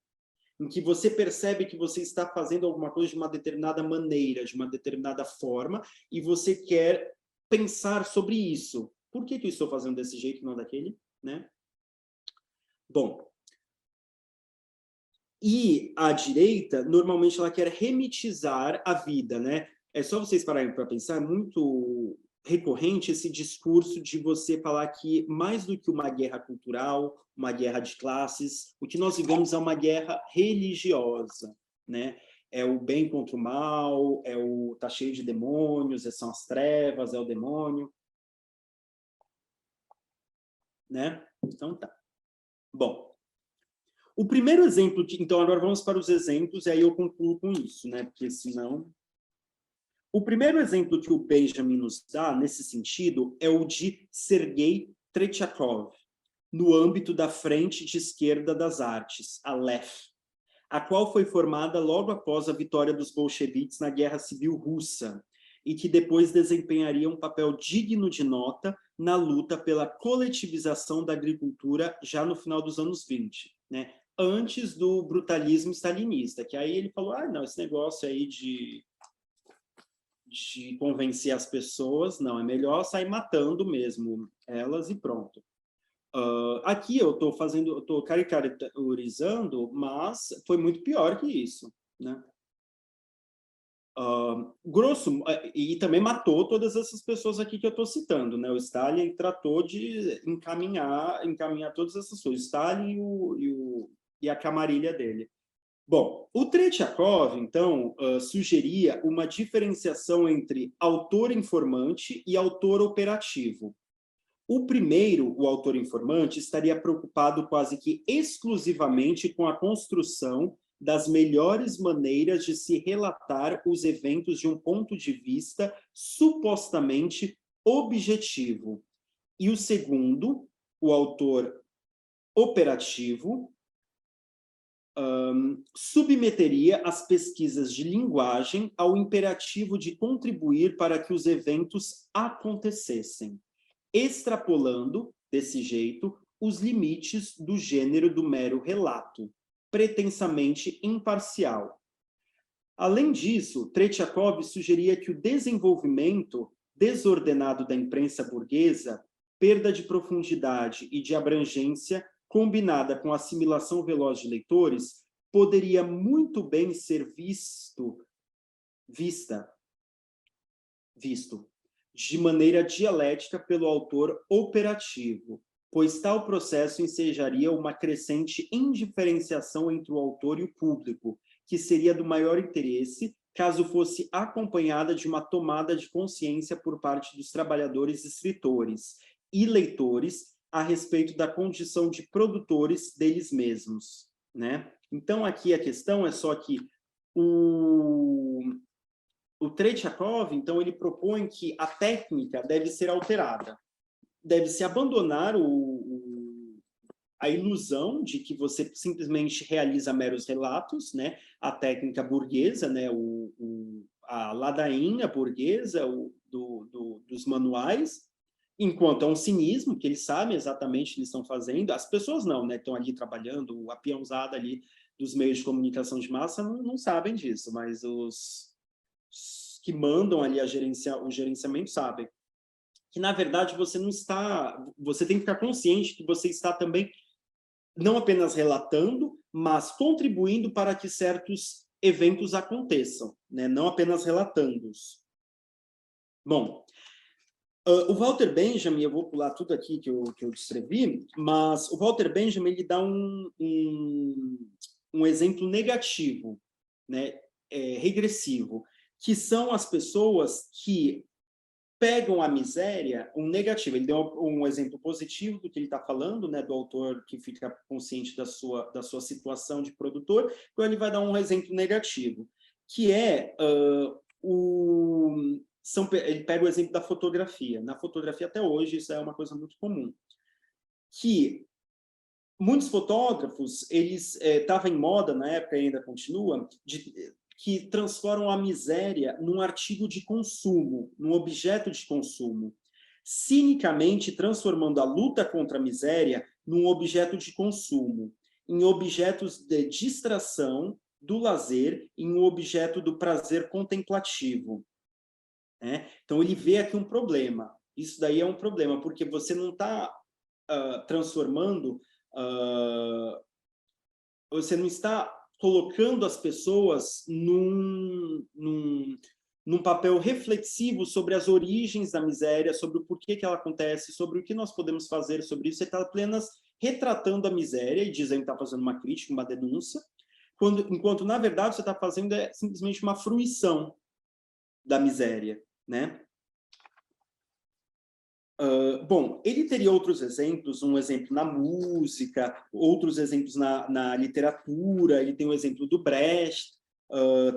S1: em que você percebe que você está fazendo alguma coisa de uma determinada maneira, de uma determinada forma, e você quer pensar sobre isso. Por que eu estou fazendo desse jeito e não daquele, né? Bom, e a direita, normalmente, ela quer remitizar a vida, né? É só vocês pararem para pensar, é muito recorrente esse discurso de você falar que, mais do que uma guerra cultural, uma guerra de classes, o que nós vivemos é uma guerra religiosa, né? É o bem contra o mal, tá cheio de demônios, são as trevas, é o demônio, né? Então tá. Bom, o primeiro exemplo, então agora vamos para os exemplos, e aí eu concluo com isso, né? Porque senão... O primeiro exemplo que o Benjamin nos dá, nesse sentido, é o de Sergei Tretyakov, no âmbito da Frente de Esquerda das Artes, a LEF, a qual foi formada logo após a vitória dos bolcheviques na Guerra Civil Russa, e que depois desempenharia um papel digno de nota na luta pela coletivização da agricultura já no final dos anos 20, né? Antes do brutalismo stalinista, que aí ele falou, não, esse negócio aí de convencer as pessoas, não, é melhor sair matando mesmo elas e pronto. Aqui eu estou caricaturizando, mas foi muito pior que isso, né? E também matou todas essas pessoas aqui que eu estou citando, né? O Stalin tratou de encaminhar todas essas coisas, o Stalin e a camarilha dele. Bom, o Tretyakov, então, sugeria uma diferenciação entre autor-informante e autor operativo. O primeiro, o autor-informante, estaria preocupado quase que exclusivamente com a construção das melhores maneiras de se relatar os eventos de um ponto de vista supostamente objetivo. E o segundo, o autor operativo, submeteria as pesquisas de linguagem ao imperativo de contribuir para que os eventos acontecessem, extrapolando, desse jeito, os limites do gênero do mero relato, pretensamente imparcial. Além disso, Tretyakov sugeria que o desenvolvimento desordenado da imprensa burguesa, perda de profundidade e de abrangência, combinada com a assimilação veloz de leitores, poderia muito bem ser visto de maneira dialética pelo autor operativo, pois tal processo ensejaria uma crescente indiferenciação entre o autor e o público, que seria do maior interesse caso fosse acompanhada de uma tomada de consciência por parte dos trabalhadores escritores e leitores a respeito da condição de produtores deles mesmos, né? Então, aqui a questão é só que o Tretyakov, então, ele propõe que a técnica deve ser alterada, deve-se abandonar a ilusão de que você simplesmente realiza meros relatos, né? A técnica burguesa, né? A ladainha burguesa dos manuais, enquanto é um cinismo, que eles sabem exatamente o que eles estão fazendo, as pessoas não, né? Estão ali trabalhando, a peãozada ali dos meios de comunicação de massa não sabem disso, mas os que mandam ali o gerenciamento sabem. Que, na verdade, você tem que ficar consciente que você está também não apenas relatando, mas contribuindo para que certos eventos aconteçam, né? Não apenas relatando-os. Bom, o Walter Benjamin, eu vou pular tudo aqui que eu descrevi, mas o Walter Benjamin ele dá um exemplo negativo, né? Regressivo, que são as pessoas que pegam a miséria, um negativo. Ele deu um exemplo positivo do que ele está falando, né, do autor que fica consciente da sua situação de produtor, então ele vai dar um exemplo negativo, que é ele pega o exemplo da fotografia. Na fotografia, até hoje, isso é uma coisa muito comum. Que muitos fotógrafos, eles estavam em moda, na época ainda continua, que transformam a miséria num artigo de consumo, num objeto de consumo, cinicamente transformando a luta contra a miséria num objeto de consumo. em objetos de distração, do lazer, em um objeto do prazer contemplativo, né? Então, ele vê aqui um problema. Isso daí é um problema, porque você não está transformando, você não está colocando as pessoas num papel reflexivo sobre as origens da miséria, sobre o porquê que ela acontece, sobre o que nós podemos fazer sobre isso. Você está apenas retratando a miséria e dizendo que está fazendo uma crítica, uma denúncia, enquanto, na verdade, você está fazendo simplesmente uma fruição da miséria, né? Bom, ele teria outros exemplos, um exemplo na música, outros exemplos na literatura, ele tem o exemplo do Brecht,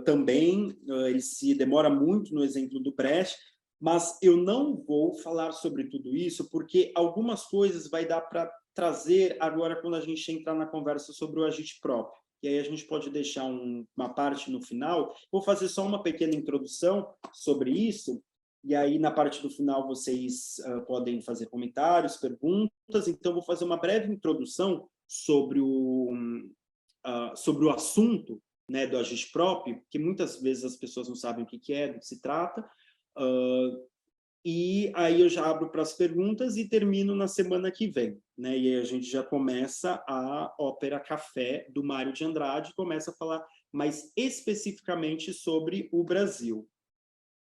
S1: também, ele se demora muito no exemplo do Brecht, mas eu não vou falar sobre tudo isso, porque algumas coisas vai dar para trazer agora quando a gente entrar na conversa sobre o agite próprio, e aí a gente pode deixar uma parte no final. Vou fazer só uma pequena introdução sobre isso, e aí, na parte do final, vocês podem fazer comentários, perguntas. Então, vou fazer uma breve introdução sobre o assunto, né, do agite próprio, que muitas vezes as pessoas não sabem o que é, do que se trata. E aí eu já abro para as perguntas e termino na semana que vem, né? E aí a gente já começa a Ópera Café, do Mário de Andrade, começa a falar mais especificamente sobre o Brasil,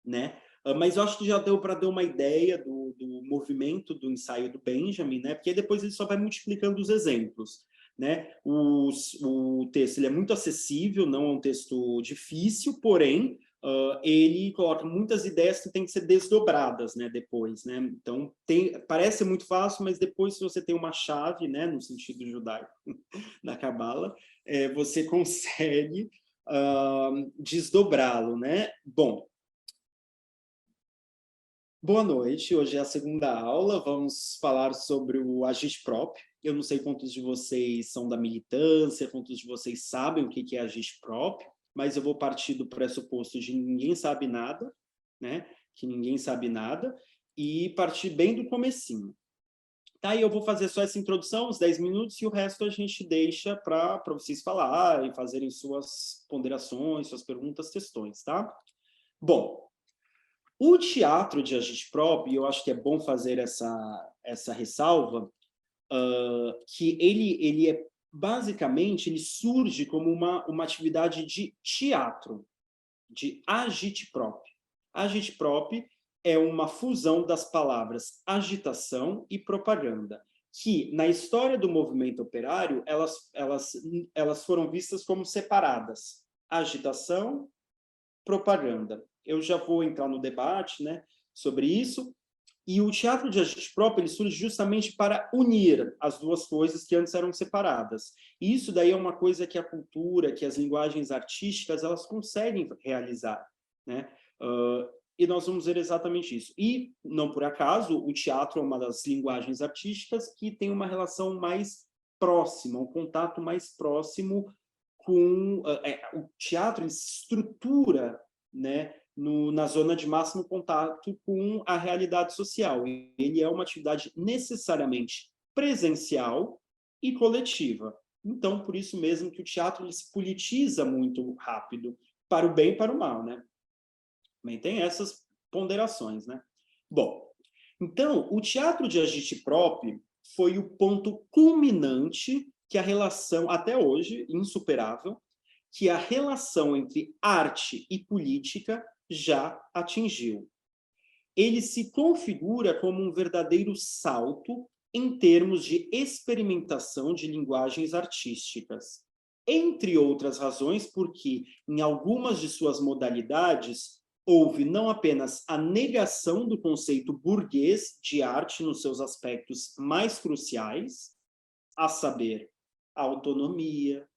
S1: né? Mas eu acho que já deu para dar uma ideia do movimento do ensaio do Benjamin, né? Porque depois ele só vai multiplicando os exemplos, né? O texto ele é muito acessível, não é um texto difícil, porém ele coloca muitas ideias que têm que ser desdobradas, né? Depois, né? Então parece muito fácil, mas depois, se você tem uma chave, né? No sentido judaico da Cabala, você consegue desdobrá-lo, né? Bom. Boa noite, hoje é a segunda aula, vamos falar sobre o agite próprio. Eu não sei quantos de vocês são da militância, quantos de vocês sabem o que é agite próprio, mas eu vou partir do pressuposto de ninguém sabe nada, né? Que ninguém sabe nada, e partir bem do comecinho. Tá, e eu vou fazer só essa introdução, uns 10 minutos, e o resto a gente deixa para vocês falarem, fazerem suas ponderações, suas perguntas, questões, tá? Bom, o teatro de agite próprio, e eu acho que é bom fazer essa ressalva, que ele é, basicamente, ele surge como uma atividade de teatro, de agite próprio. Agite próprio é uma fusão das palavras agitação e propaganda, que, na história do movimento operário, elas foram vistas como separadas. Agitação, propaganda. Eu já vou entrar no debate, né, sobre isso. E o teatro de agite próprio ele surge justamente para unir as duas coisas que antes eram separadas. E isso daí é uma coisa que a cultura, que as linguagens artísticas, elas conseguem realizar, né? E nós vamos ver exatamente isso. E, não por acaso, o teatro é uma das linguagens artísticas que tem uma relação mais próxima, um contato mais próximo com... o teatro ele se estrutura, né, na zona de máximo contato com a realidade social. Ele é uma atividade necessariamente presencial e coletiva. Então, por isso mesmo que o teatro ele se politiza muito rápido, para o bem e para o mal, né? Também tem essas ponderações, né? Bom, então, o teatro de agite próprio foi o ponto culminante que a relação, até hoje, insuperável, que a relação entre arte e política já atingiu. Ele se configura como um verdadeiro salto em termos de experimentação de linguagens artísticas. Entre outras razões, porque em algumas de suas modalidades houve não apenas a negação do conceito burguês de arte nos seus aspectos mais cruciais, a saber, a autonomia,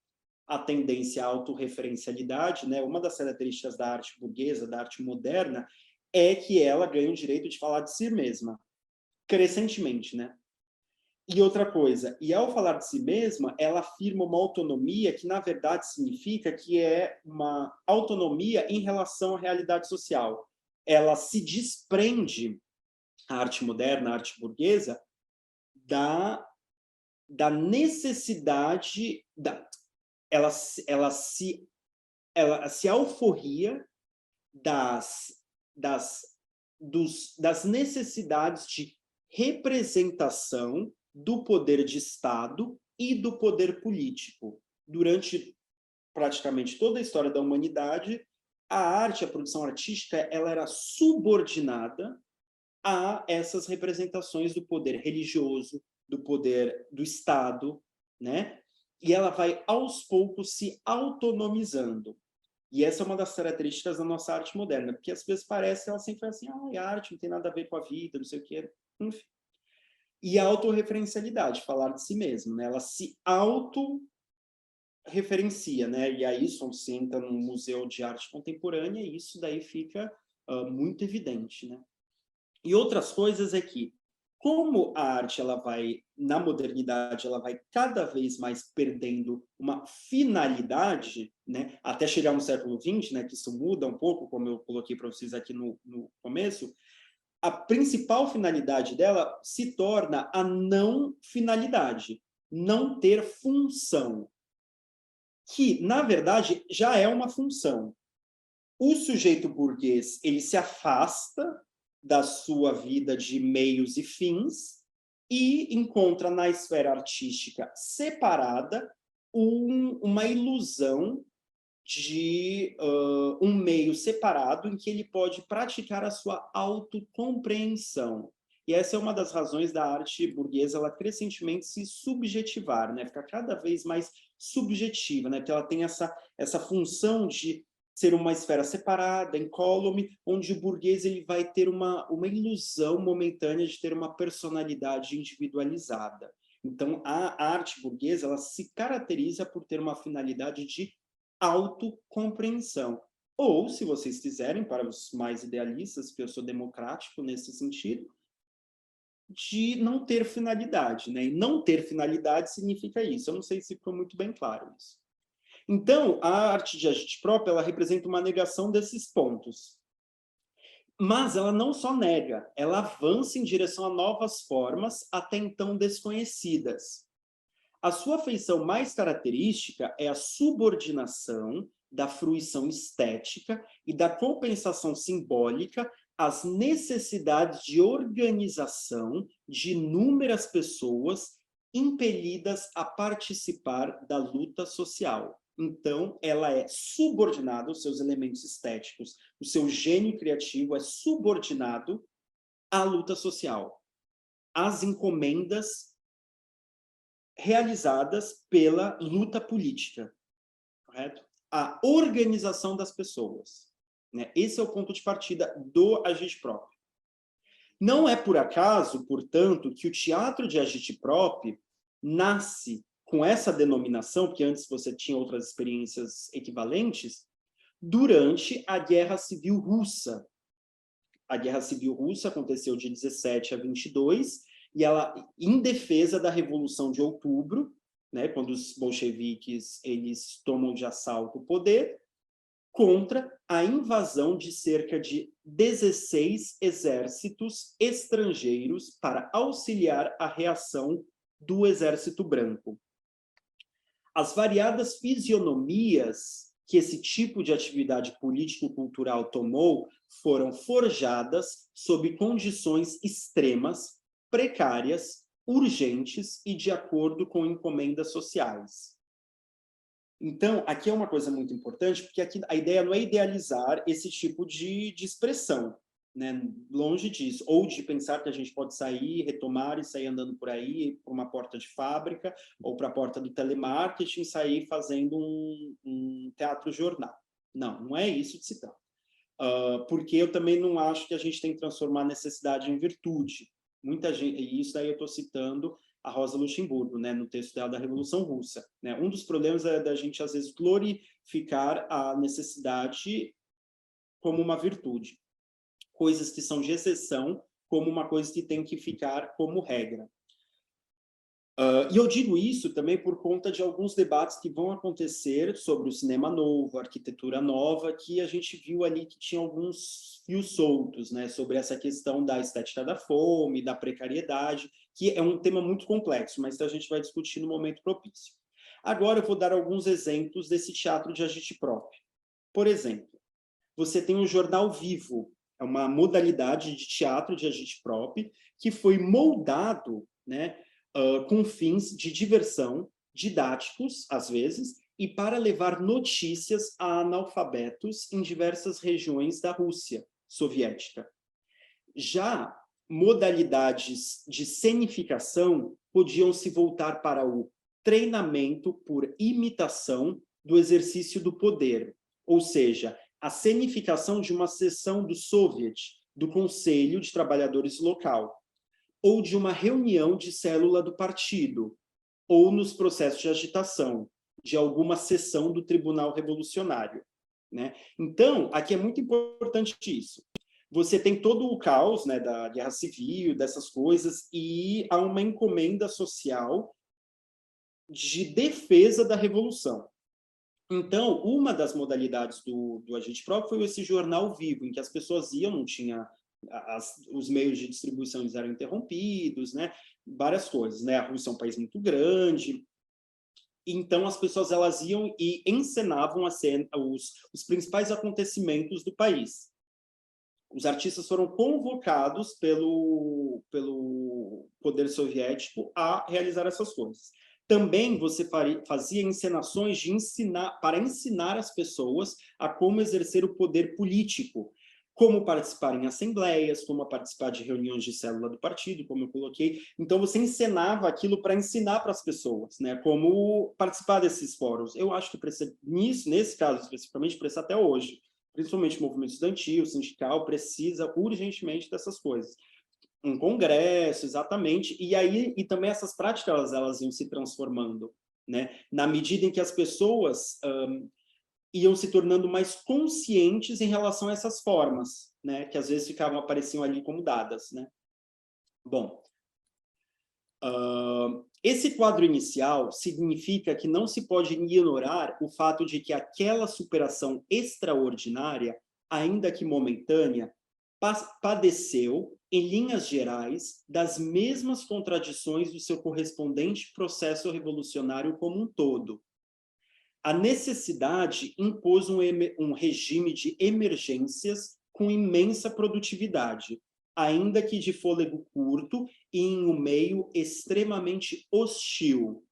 S1: a tendência à autorreferencialidade, né? Uma das características da arte burguesa, da arte moderna, é que ela ganha o direito de falar de si mesma, crescentemente, né? E outra coisa, e ao falar de si mesma, ela afirma uma autonomia que, na verdade, significa que é uma autonomia em relação à realidade social. Ela se desprende, a arte moderna, a arte burguesa, da necessidade, ela se alforria das necessidades de representação do poder de Estado e do poder político. Durante praticamente toda a história da humanidade, a arte, a produção artística, ela era subordinada a essas representações do poder religioso, do poder do Estado, né? E ela vai, aos poucos, se autonomizando. E essa é uma das características da nossa arte moderna, porque às vezes parece que ela sempre fala assim, a arte não tem nada a ver com a vida, não sei o quê, enfim. E a autorreferencialidade, falar de si mesmo, né? Ela se autorreferencia, né? E aí, se você entra num museu de arte contemporânea, isso daí fica muito evidente, né? E outras coisas é que, como a arte, ela vai, na modernidade, ela vai cada vez mais perdendo uma finalidade, né? Até chegar no século XX, né? Que isso muda um pouco, como eu coloquei para vocês aqui no começo, a principal finalidade dela se torna a não finalidade, não ter função, que, na verdade, já é uma função. O sujeito burguês, ele se afasta da sua vida de meios e fins e encontra na esfera artística separada uma ilusão de um meio separado em que ele pode praticar a sua autocompreensão. E essa é uma das razões da arte burguesa ela crescentemente se subjetivar, né? Ficar cada vez mais subjetiva, né? Porque ela tem essa função de ser uma esfera separada, incólume, onde o burguês ele vai ter uma ilusão momentânea de ter uma personalidade individualizada. Então, a arte burguesa ela se caracteriza por ter uma finalidade de autocompreensão. Ou, se vocês quiserem, para os mais idealistas, porque eu sou democrático nesse sentido, de não ter finalidade, né? E não ter finalidade significa isso. Eu não sei se ficou muito bem claro isso. Então, a arte de agite próprio, ela representa uma negação desses pontos. Mas ela não só nega, ela avança em direção a novas formas até então desconhecidas. A sua feição mais característica é a subordinação da fruição estética e da compensação simbólica às necessidades de organização de inúmeras pessoas impelidas a participar da luta social. Então, ela é subordinada, os seus elementos estéticos, o seu gênio criativo é subordinado à luta social, às encomendas realizadas pela luta política, correto? A organização das pessoas, né? Esse é o ponto de partida do agite próprio. Não é por acaso, portanto, que o teatro de agite próprio nasce com essa denominação, porque antes você tinha outras experiências equivalentes, durante a Guerra Civil Russa. A Guerra Civil Russa aconteceu de 17 a 22, e ela, em defesa da Revolução de Outubro, né, quando os bolcheviques eles tomam de assalto o poder, contra a invasão de cerca de 16 exércitos estrangeiros para auxiliar a reação do Exército Branco. As variadas fisionomias que esse tipo de atividade político-cultural tomou foram forjadas sob condições extremas, precárias, urgentes e de acordo com encomendas sociais. Então, aqui é uma coisa muito importante, porque aqui a ideia não é idealizar esse tipo de expressão, né? Longe disso, ou de pensar que a gente pode sair, retomar e sair andando por aí, por uma porta de fábrica, ou para a porta do telemarketing, sair fazendo um teatro-jornal. Não, não é isso de se trata. Porque eu também não acho que a gente tem que transformar a necessidade em virtude. Muita gente, e isso daí eu estou citando a Rosa Luxemburgo, né, no texto dela da Revolução Russa. Né? Um dos problemas é da gente, às vezes, glorificar a necessidade como uma virtude. Coisas que são de exceção como uma coisa que tem que ficar como regra. E eu digo isso também por conta de alguns debates que vão acontecer sobre o cinema novo, a arquitetura nova, que a gente viu ali que tinha alguns fios soltos, né, sobre essa questão da estética da fome, da precariedade, que é um tema muito complexo, mas a gente vai discutir no momento propício. Agora eu vou dar alguns exemplos desse teatro de agite-prop. Por exemplo, você tem o jornal vivo, é uma modalidade de teatro de agite-prop que foi moldado, né, com fins de diversão, didáticos, às vezes, e para levar notícias a analfabetos em diversas regiões da Rússia soviética. Já modalidades de cenificação podiam se voltar para o treinamento por imitação do exercício do poder, ou seja, a cenificação de uma sessão do Soviet, do Conselho de Trabalhadores local, ou de uma reunião de célula do partido, ou nos processos de agitação, de alguma sessão do Tribunal Revolucionário, né? Então, aqui é muito importante isso. Você tem todo o caos, né, da guerra civil, dessas coisas, e há uma encomenda social de defesa da revolução. Então, uma das modalidades do agite-prop foi esse jornal vivo, em que as pessoas iam, não tinha os meios de distribuição eles eram interrompidos, né? Várias coisas, né? A Rússia é um país muito grande, então as pessoas elas iam e encenavam os principais acontecimentos do país. Os artistas foram convocados pelo poder soviético a realizar essas coisas. Também você fazia encenações para ensinar as pessoas a como exercer o poder político, como participar em assembleias, como participar de reuniões de célula do partido, como eu coloquei. Então, você encenava aquilo para ensinar para as pessoas, né? Como participar desses fóruns. Eu acho que precisa, nesse caso especificamente, precisa até hoje, principalmente o movimento estudantil, sindical, precisa urgentemente dessas coisas. Um congresso, exatamente, e também essas práticas elas iam se transformando, né? Na medida em que as pessoas iam se tornando mais conscientes em relação a essas formas, né? Que às vezes apareciam ali como dadas, né? Bom, esse quadro inicial significa que não se pode ignorar o fato de que aquela superação extraordinária, ainda que momentânea, padeceu, em linhas gerais, das mesmas contradições do seu correspondente processo revolucionário como um todo. A necessidade impôs um regime de emergências com imensa produtividade, ainda que de fôlego curto e em um meio extremamente hostil,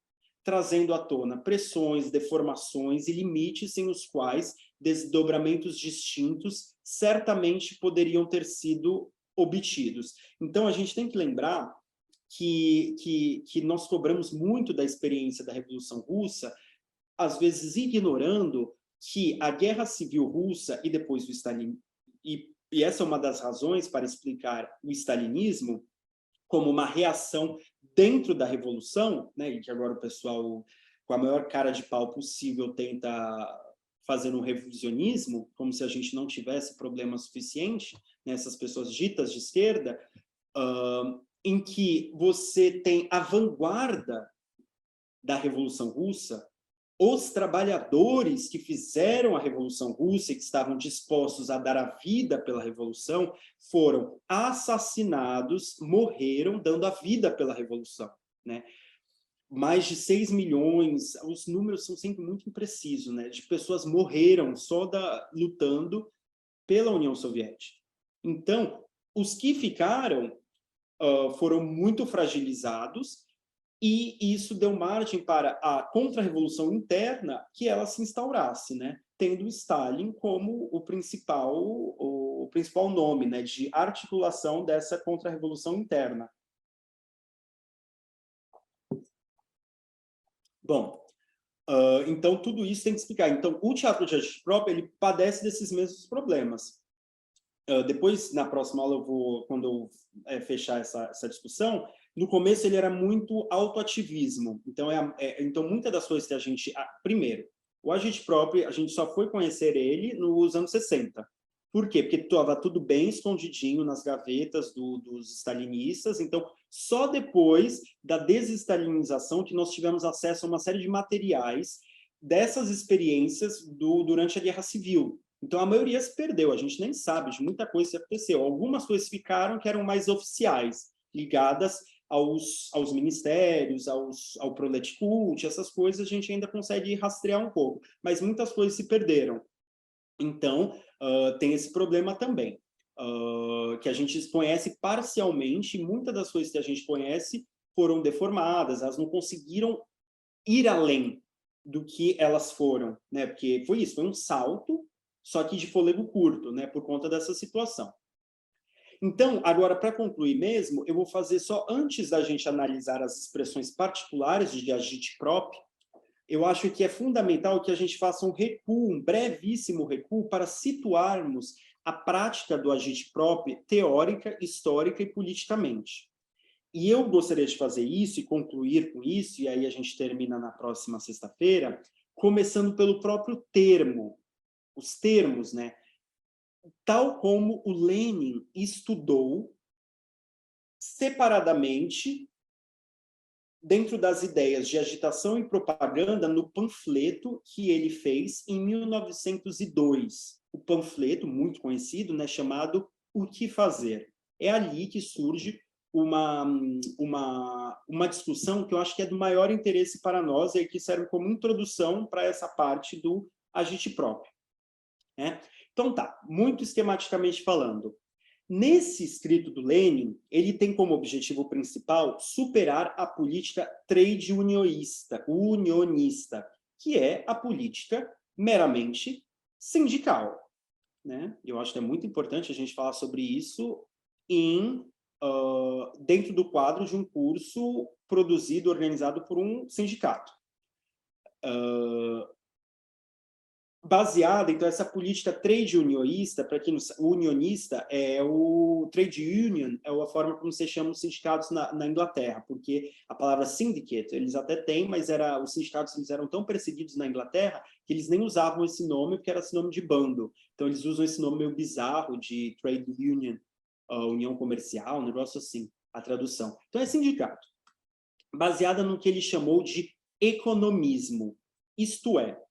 S1: trazendo à tona pressões, deformações e limites em os quais desdobramentos distintos certamente poderiam ter sido obtidos. Então, a gente tem que lembrar que nós cobramos muito da experiência da Revolução Russa, às vezes ignorando que a Guerra Civil Russa e depois o Stalin, e essa é uma das razões para explicar o stalinismo como uma reação dentro da Revolução, né, e que agora o pessoal, com a maior cara de pau possível, tenta fazer um revisionismo, como se a gente não tivesse problema suficiente, né, essas pessoas ditas de esquerda, em que você tem a vanguarda da Revolução Russa, os trabalhadores que fizeram a Revolução Russa e que estavam dispostos a dar a vida pela Revolução foram assassinados, morreram dando a vida pela Revolução, né? Mais de 6 milhões, os números são sempre muito imprecisos, né? De pessoas morreram lutando pela União Soviética. Então, os que ficaram foram muito fragilizados, e isso deu margem para a contra-revolução interna que ela se instaurasse, né? Tendo Stalin como o principal nome, né, de articulação dessa contra-revolução interna. Bom, então tudo isso tem que explicar. Então, o teatro de agite-prop, ele padece desses mesmos problemas. Depois, na próxima aula, quando eu fechar essa discussão, no começo ele era muito autoativismo. Então, então muitas das coisas que a gente... primeiro, o agite-prop, a gente só foi conhecer ele nos anos 60. Por quê? Porque estava tudo bem escondidinho nas gavetas dos stalinistas, então só depois da desestalinização que nós tivemos acesso a uma série de materiais dessas experiências durante a Guerra Civil. Então a maioria se perdeu, a gente nem sabe de muita coisa que aconteceu. Algumas coisas ficaram que eram mais oficiais, ligadas aos ministérios, ao Proletkult, essas coisas a gente ainda consegue rastrear um pouco, mas muitas coisas se perderam. Então, tem esse problema também, que a gente conhece parcialmente, e muitas das coisas que a gente conhece foram deformadas, elas não conseguiram ir além do que elas foram, né? Porque foi isso, foi um salto, só que de fôlego curto, né? Por conta dessa situação. Então, agora, para concluir mesmo, eu vou fazer só, antes da gente analisar as expressões particulares de agite-prop, eu acho que é fundamental que a gente faça um recuo, um brevíssimo recuo, para situarmos a prática do agite-prop teórica, histórica e politicamente. E eu gostaria de fazer isso e concluir com isso, e aí a gente termina na próxima sexta-feira, começando pelo próprio termo, os termos, né? Tal como o Lenin estudou separadamente dentro das ideias de agitação e propaganda no panfleto que ele fez em 1902. O panfleto, muito conhecido, né, chamado O que Fazer. É ali que surge uma discussão que eu acho que é do maior interesse para nós e que serve como introdução para essa parte do agite-prop, né? Então tá, muito esquematicamente falando. Nesse escrito do Lenin, ele tem como objetivo principal superar a política trade unionista, que é a política meramente sindical, né? Eu acho que é muito importante a gente falar sobre isso dentro do quadro de um curso produzido, organizado por um sindicato. Baseada, então, essa política trade unionista, para quem não sabe, unionista é o trade union, é a forma como se chama os sindicatos na Inglaterra, porque a palavra syndicate eles até têm, mas os sindicatos eles eram tão perseguidos na Inglaterra que eles nem usavam esse nome, porque era esse nome de bando. Então, eles usam esse nome meio bizarro de trade union, união comercial, um negócio assim, a tradução. Então, é sindicato, baseada no que ele chamou de economismo, isto é,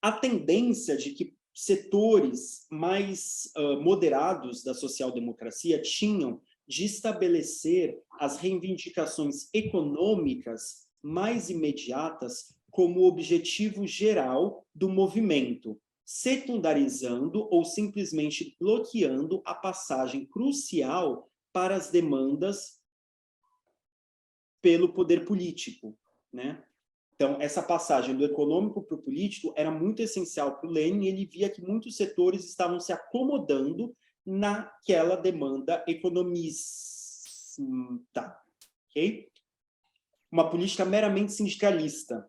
S1: a tendência de que setores mais moderados da social-democracia tinham de estabelecer as reivindicações econômicas mais imediatas como objetivo geral do movimento, secundarizando ou simplesmente bloqueando a passagem crucial para as demandas pelo poder político, né? Então, essa passagem do econômico para o político era muito essencial para o Lenin, e ele via que muitos setores estavam se acomodando naquela demanda economista, ok? Uma política meramente sindicalista,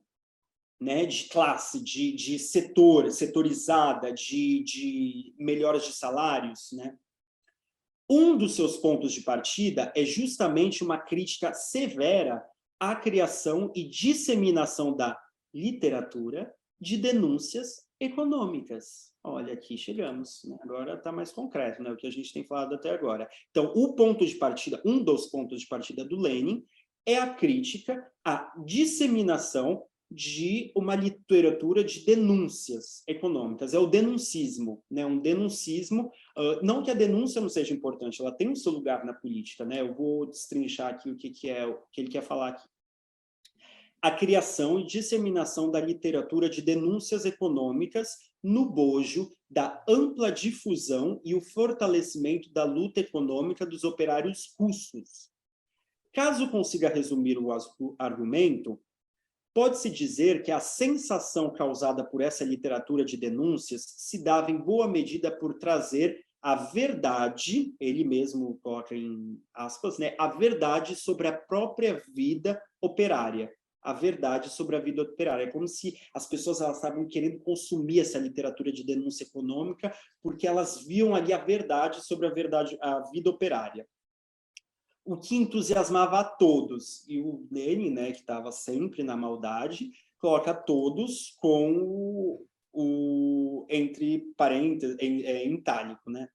S1: né, de classe, de setor, setorizada, de melhoras de salários, né? Um dos seus pontos de partida é justamente uma crítica severa à criação e disseminação da literatura de denúncias econômicas. Olha, aqui chegamos, né? Agora está mais concreto, né? O que a gente tem falado até agora. Então, o ponto de partida, um dos pontos de partida do Lenin é a crítica à disseminação de uma literatura de denúncias econômicas. É o denuncismo, né? Um denuncismo, não que a denúncia não seja importante, ela tem o seu lugar na política, né? Eu vou destrinchar aqui o que ele quer falar aqui. A criação e disseminação da literatura de denúncias econômicas no bojo da ampla difusão e o fortalecimento da luta econômica dos operários russos. Caso consiga resumir o argumento, pode-se dizer que a sensação causada por essa literatura de denúncias se dava em boa medida por trazer a verdade, ele mesmo coloca em aspas, né, a verdade sobre a própria vida operária. A verdade sobre a vida operária. É como se as pessoas estavam querendo consumir essa literatura de denúncia econômica porque elas viam ali a verdade sobre a vida operária. O que entusiasmava a todos. E o Lenin, né, que estava sempre na maldade, coloca todos com o entre parênteses, em itálico, né?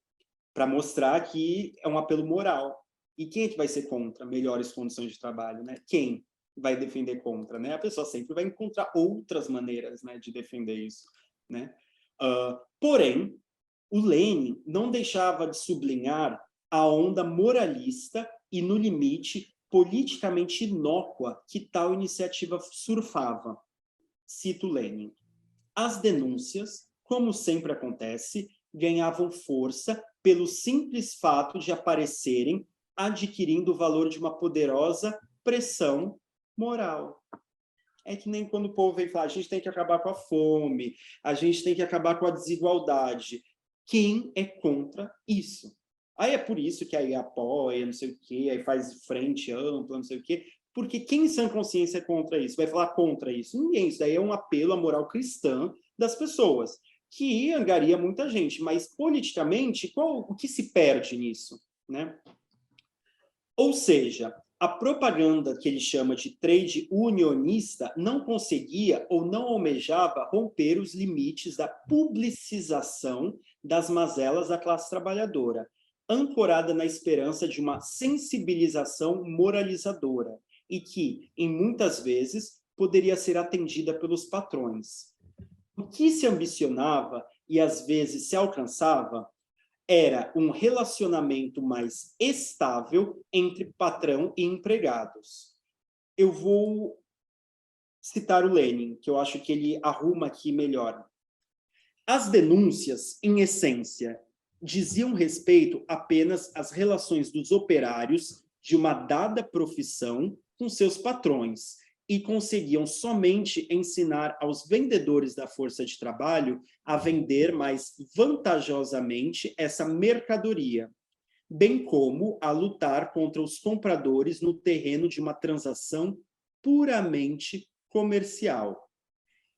S1: para mostrar que é um apelo moral. E quem é que vai ser contra melhores condições de trabalho, né? Quem vai defender contra, né? A pessoa sempre vai encontrar outras maneiras, né, de defender isso, né? Porém, o Lenin não deixava de sublinhar a onda moralista e, no limite, politicamente inócua que tal iniciativa surfava. Cito Lenin. As denúncias, como sempre acontece, ganhavam força pelo simples fato de aparecerem, adquirindo o valor de uma poderosa pressão moral. É que nem quando o povo vem falar, a gente tem que acabar com a fome, a gente tem que acabar com a desigualdade. Quem é contra isso? Aí é por isso que aí apoia, não sei o quê, aí faz frente ampla, não sei o quê, porque quem em sã consciência é contra isso? Vai falar contra isso? Ninguém. Isso daí é um apelo à moral cristã das pessoas, que angaria muita gente, mas politicamente, o que se perde nisso, né? Ou seja, a propaganda que ele chama de trade unionista não conseguia ou não almejava romper os limites da publicização das mazelas da classe trabalhadora, ancorada na esperança de uma sensibilização moralizadora e que, em muitas vezes, poderia ser atendida pelos patrões. O que se ambicionava e às vezes se alcançava era um relacionamento mais estável entre patrão e empregados. Eu vou citar o Lenin, que eu acho que ele arruma aqui melhor. As denúncias, em essência, diziam respeito apenas às relações dos operários de uma dada profissão com seus patrões e conseguiam somente ensinar aos vendedores da força de trabalho a vender mais vantajosamente essa mercadoria, bem como a lutar contra os compradores no terreno de uma transação puramente comercial.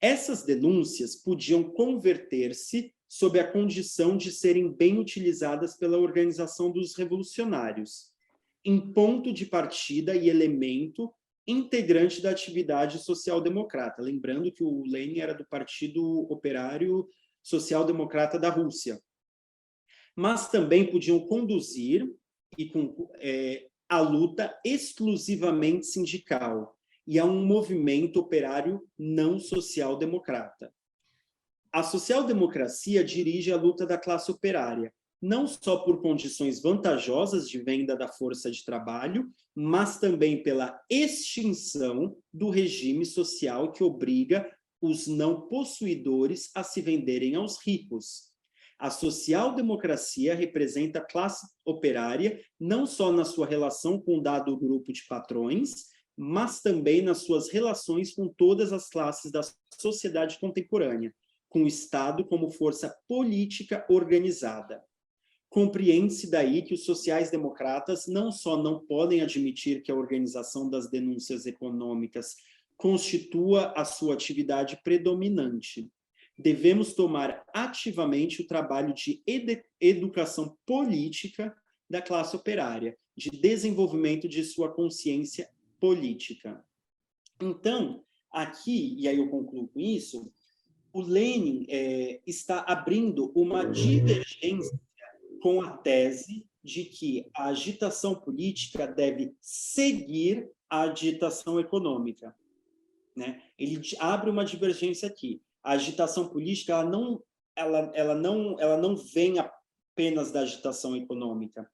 S1: Essas denúncias podiam converter-se sob a condição de serem bem utilizadas pela organização dos revolucionários, em ponto de partida e elemento integrante da atividade social-democrata. Lembrando que o Lenin era do Partido Operário Social-Democrata da Rússia. Mas também podiam conduzir a luta exclusivamente sindical e a um movimento operário não social-democrata. A social-democracia dirige a luta da classe operária, não só por condições vantajosas de venda da força de trabalho, mas também pela extinção do regime social que obriga os não possuidores a se venderem aos ricos. A social-democracia representa a classe operária não só na sua relação com um dado grupo de patrões, mas também nas suas relações com todas as classes da sociedade contemporânea, com o Estado como força política organizada. Compreende-se daí que os sociais-democratas não só não podem admitir que a organização das denúncias econômicas constitua a sua atividade predominante. Devemos tomar ativamente o trabalho de educação política da classe operária, de desenvolvimento de sua consciência política. Então, aqui, e aí eu concluo com isso, o Lenin está abrindo uma divergência com a tese de que a agitação política deve seguir a agitação econômica, né? Ele abre uma divergência aqui. A agitação política ela não vem apenas da agitação econômica,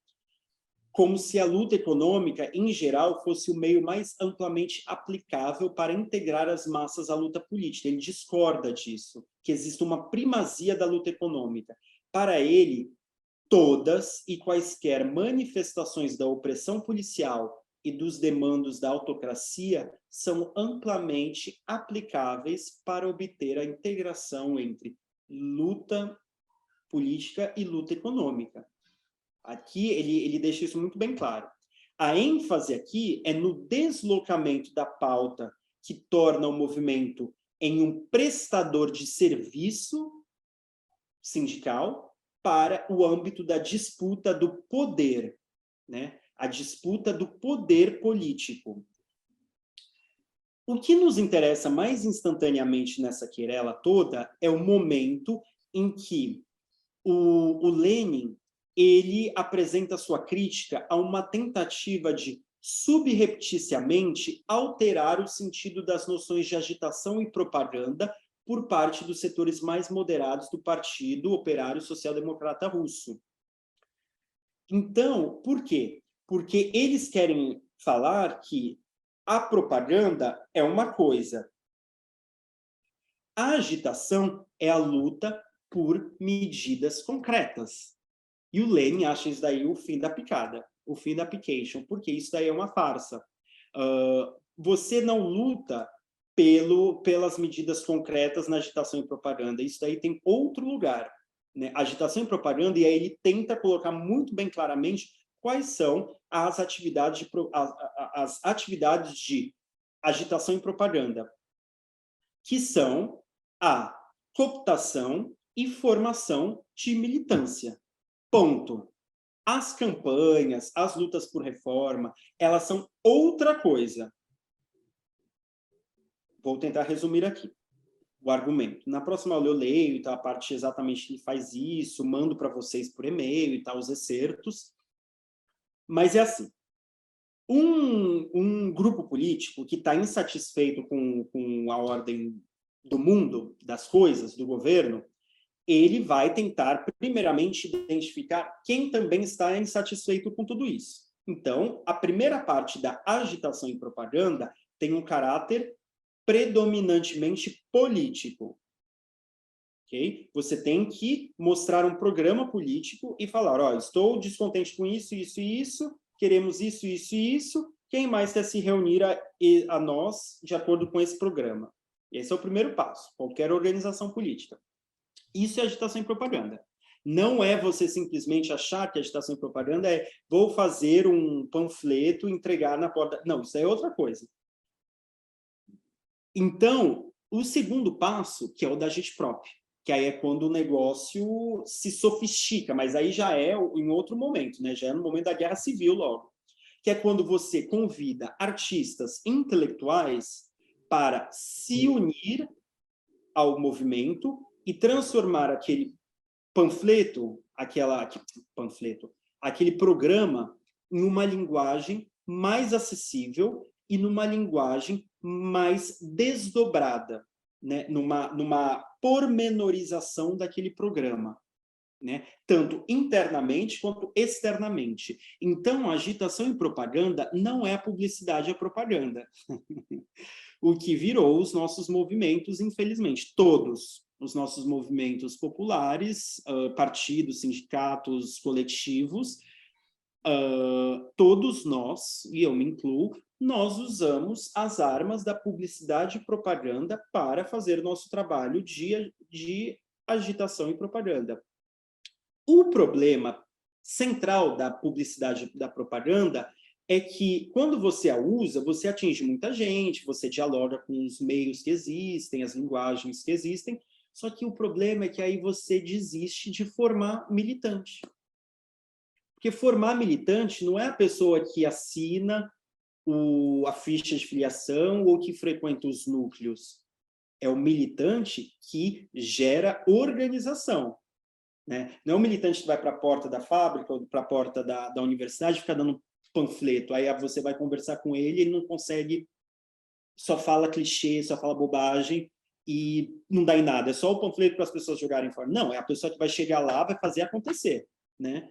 S1: como se a luta econômica, em geral, fosse o meio mais amplamente aplicável para integrar as massas à luta política. Ele discorda disso, que existe uma primazia da luta econômica. Para ele, todas e quaisquer manifestações da opressão policial e dos demandos da autocracia são amplamente aplicáveis para obter a integração entre luta política e luta econômica. Aqui ele deixa isso muito bem claro. A ênfase aqui é no deslocamento da pauta que torna o movimento em um prestador de serviço sindical para o âmbito da disputa do poder, né? A disputa do poder político. O que nos interessa mais instantaneamente nessa querela toda é o momento em que o Lenin ele apresenta sua crítica a uma tentativa de subrepticiamente alterar o sentido das noções de agitação e propaganda por parte dos setores mais moderados do Partido Operário Social-Democrata Russo. Então, por quê? Porque eles querem falar que a propaganda é uma coisa, a agitação é a luta por medidas concretas. E o Lenin acha isso daí o fim da picada, o fim da application, porque isso daí é uma farsa. Você não luta pelas medidas concretas na agitação e propaganda, isso daí tem outro lugar. Né? Agitação e propaganda, e aí ele tenta colocar muito bem claramente quais são as atividades de agitação e propaganda, que são a cooptação e formação de militância. Ponto. As campanhas, as lutas por reforma, elas são outra coisa. Vou tentar resumir aqui o argumento. Na próxima aula eu leio, então, a parte exatamente que ele faz isso, mando para vocês por e-mail e tal, os excertos. Mas é assim, um grupo político que está insatisfeito com a ordem do mundo, das coisas, do governo, ele vai tentar, primeiramente, identificar quem também está insatisfeito com tudo isso. Então, a primeira parte da agitação e propaganda tem um caráter predominantemente político. Okay? Você tem que mostrar um programa político e falar, ó, estou descontente com isso, isso e isso, queremos isso, isso e isso, quem mais quer se reunir a nós de acordo com esse programa? Esse é o primeiro passo, qualquer organização política. Isso é agitação e propaganda. Não é você simplesmente achar que agitação e propaganda é vou fazer um panfleto e entregar na porta. Não, isso é outra coisa. Então, o segundo passo, que é o da agitprop, que aí é quando o negócio se sofistica, mas aí já é em outro momento, né? Já é no momento da guerra civil logo, que é quando você convida artistas intelectuais para se unir ao movimento e transformar aquele aquele programa em uma linguagem mais acessível e numa linguagem mais desdobrada, né? numa pormenorização daquele programa, né? Tanto internamente quanto externamente. Então, a agitação e propaganda não é a publicidade, é a propaganda. O que virou os nossos movimentos, infelizmente, todos os nossos movimentos populares, partidos, sindicatos, coletivos, todos nós, e eu me incluo, nós usamos as armas da publicidade e propaganda para fazer nosso trabalho de agitação e propaganda. O problema central da publicidade e da propaganda é que, quando você a usa, você atinge muita gente, você dialoga com os meios que existem, as linguagens que existem, só que o problema é que aí você desiste de formar militante. Porque formar militante não é a pessoa que assina a ficha de filiação ou que frequenta os núcleos. É o militante que gera organização. Né? Não é o militante que vai para a porta da fábrica ou para a porta da universidade e fica dando panfleto. Aí você vai conversar com ele, ele não consegue, só fala clichê, só fala bobagem e não dá em nada. É só o panfleto para as pessoas jogarem fora. Não, é a pessoa que vai chegar lá, vai fazer acontecer, né?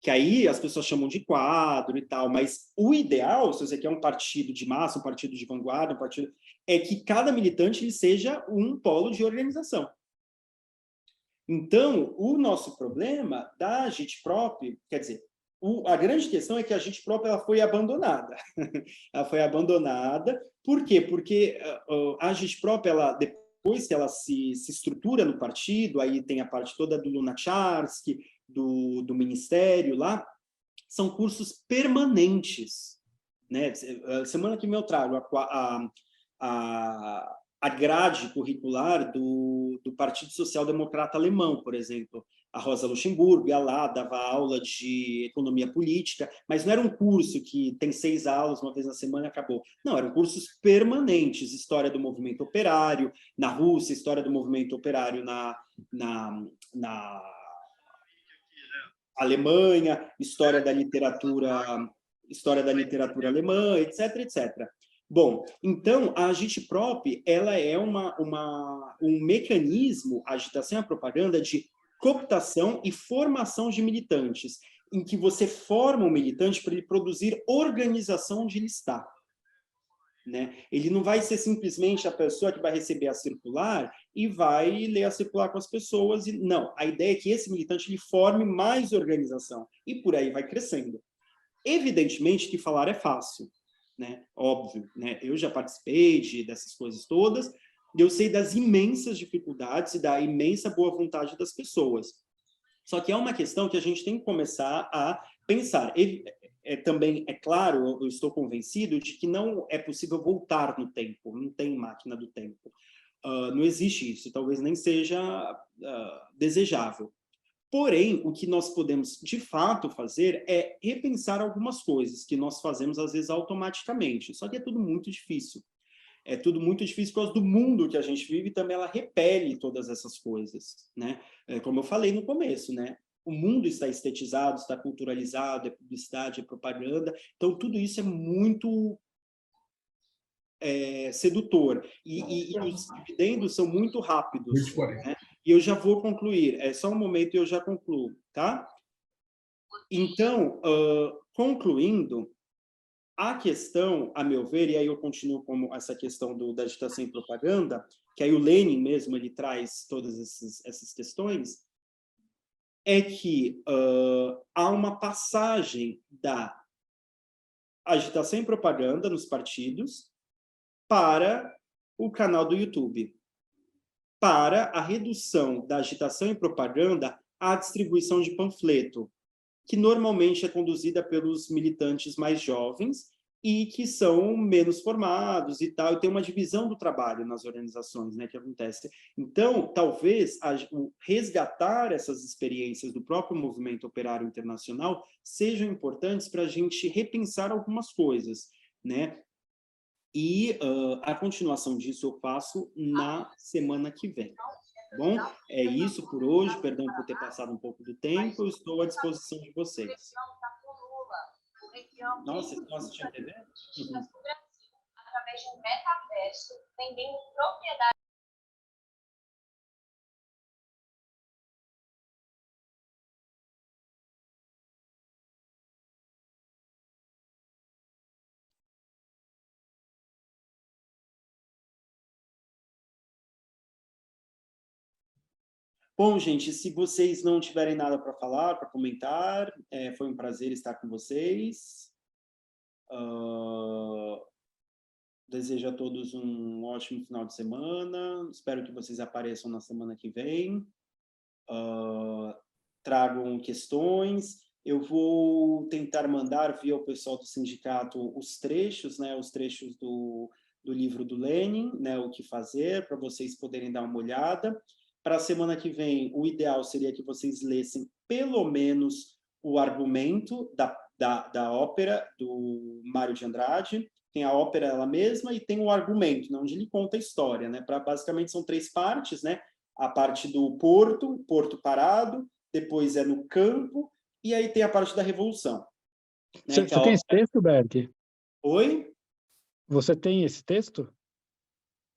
S1: Que aí as pessoas chamam de quadro e tal, mas o ideal, se você quer um partido de massa, um partido de vanguarda, é que cada militante ele seja um polo de organização. Então, o nosso problema da agitprop, quer dizer, a grande questão é que a agitprop ela foi abandonada. Ela foi abandonada. Por quê? Porque a agitprop, depois que ela se estrutura no partido, aí tem a parte toda do Lunacharsky, do ministério lá, são cursos permanentes. Né? Semana que vem eu trago a grade curricular do Partido Social Democrata Alemão, por exemplo. A Rosa Luxemburgo ia lá, dava aula de economia política, mas não era um curso que tem 6 aulas, uma vez na semana e acabou. Não, eram cursos permanentes, história do movimento operário na Rússia, história do movimento operário Alemanha, história da literatura alemã, etc, etc. Bom, então, a agitprop, ela é um mecanismo, a agitação e a propaganda, de cooptação e formação de militantes, em que você forma um militante para ele produzir organização onde ele está. Né? Ele não vai ser simplesmente a pessoa que vai receber a circular e vai ler a circular com as pessoas. Não, a ideia é que esse militante ele forme mais organização, e por aí vai crescendo. Evidentemente que falar é fácil, né? Óbvio, né? Eu já participei dessas coisas todas, e eu sei das imensas dificuldades e da imensa boa vontade das pessoas. Só que é uma questão que a gente tem que começar a pensar. Também, é claro, eu estou convencido de que não é possível voltar no tempo, não tem máquina do tempo. Não existe isso, talvez nem seja desejável. Porém, o que nós podemos, de fato, fazer é repensar algumas coisas que nós fazemos, às vezes, automaticamente. Só que é tudo muito difícil. É tudo muito difícil por causa do mundo que a gente vive e também ela repele todas essas coisas, né? Como eu falei no começo, né? O mundo está estetizado, está culturalizado, é publicidade, é propaganda. Então, tudo isso é muito sedutor. E os dividendos são muito rápidos. Né? E eu já vou concluir. É só um momento e eu já concluo, tá? Então, concluindo, a questão, a meu ver, e aí eu continuo com essa questão da agitação e propaganda, que aí o Lenin mesmo ele traz todas essas questões, é que há uma passagem da agitação e propaganda nos partidos para o canal do YouTube, para a redução da agitação e propaganda à distribuição de panfleto, que normalmente é conduzida pelos militantes mais jovens e que são menos formados e tal, e tem uma divisão do trabalho nas organizações, né, que acontece. Então, talvez resgatar essas experiências do próprio movimento operário internacional sejam importantes para a gente repensar algumas coisas, né? E a continuação disso eu faço na semana que vem. Bom, é isso por hoje, perdão por ter passado um pouco do tempo, eu estou à disposição de vocês. Nossa, vocês estão assistindo TV? Uhum. Através de um metaverso, vendendo propriedade. Bom, gente, se vocês não tiverem nada para falar, para comentar, foi um prazer estar com vocês. Desejo a todos um ótimo final de semana. Espero que vocês apareçam na semana que vem. Tragam questões. Eu vou tentar mandar via o pessoal do sindicato os trechos, né, os trechos do livro do Lenin, né, o que fazer, para vocês poderem dar uma olhada. Para a semana que vem, o ideal seria que vocês lessem pelo menos o argumento da ópera do Mário de Andrade. Tem a ópera ela mesma e tem o argumento, né, onde ele conta a história. Né? Basicamente são 3 partes, né? A parte do Porto Parado, depois é no campo, e aí tem a parte da Revolução. Né?
S2: Você tem esse texto, Berg?
S1: Oi?
S2: Você tem esse texto?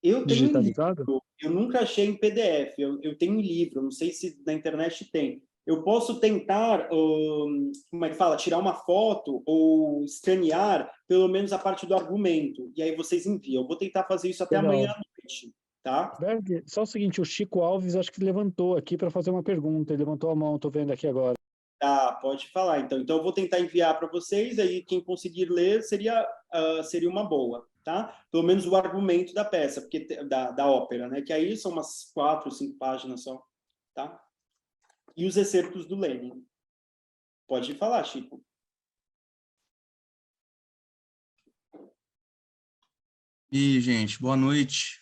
S1: Eu tenho
S2: digitalizado?
S1: livro, eu nunca achei em PDF, eu tenho um livro, não sei se na internet tem. Eu posso tentar, como é que fala, tirar uma foto ou escanear pelo menos a parte do argumento, e aí vocês enviam. Eu vou tentar fazer isso até amanhã à noite, tá?
S2: Berg, só o seguinte, o Chico Alves acho que levantou aqui para fazer uma pergunta, ele levantou a mão, estou vendo aqui agora.
S1: Tá, pode falar. Então eu vou tentar enviar para vocês, aí quem conseguir ler seria uma boa, tá? Pelo menos o argumento da peça, porque da ópera, né? Que aí são umas 4 ou 5 páginas só, tá? E os excertos do Lenin. Pode falar, Chico.
S3: E, gente, boa noite.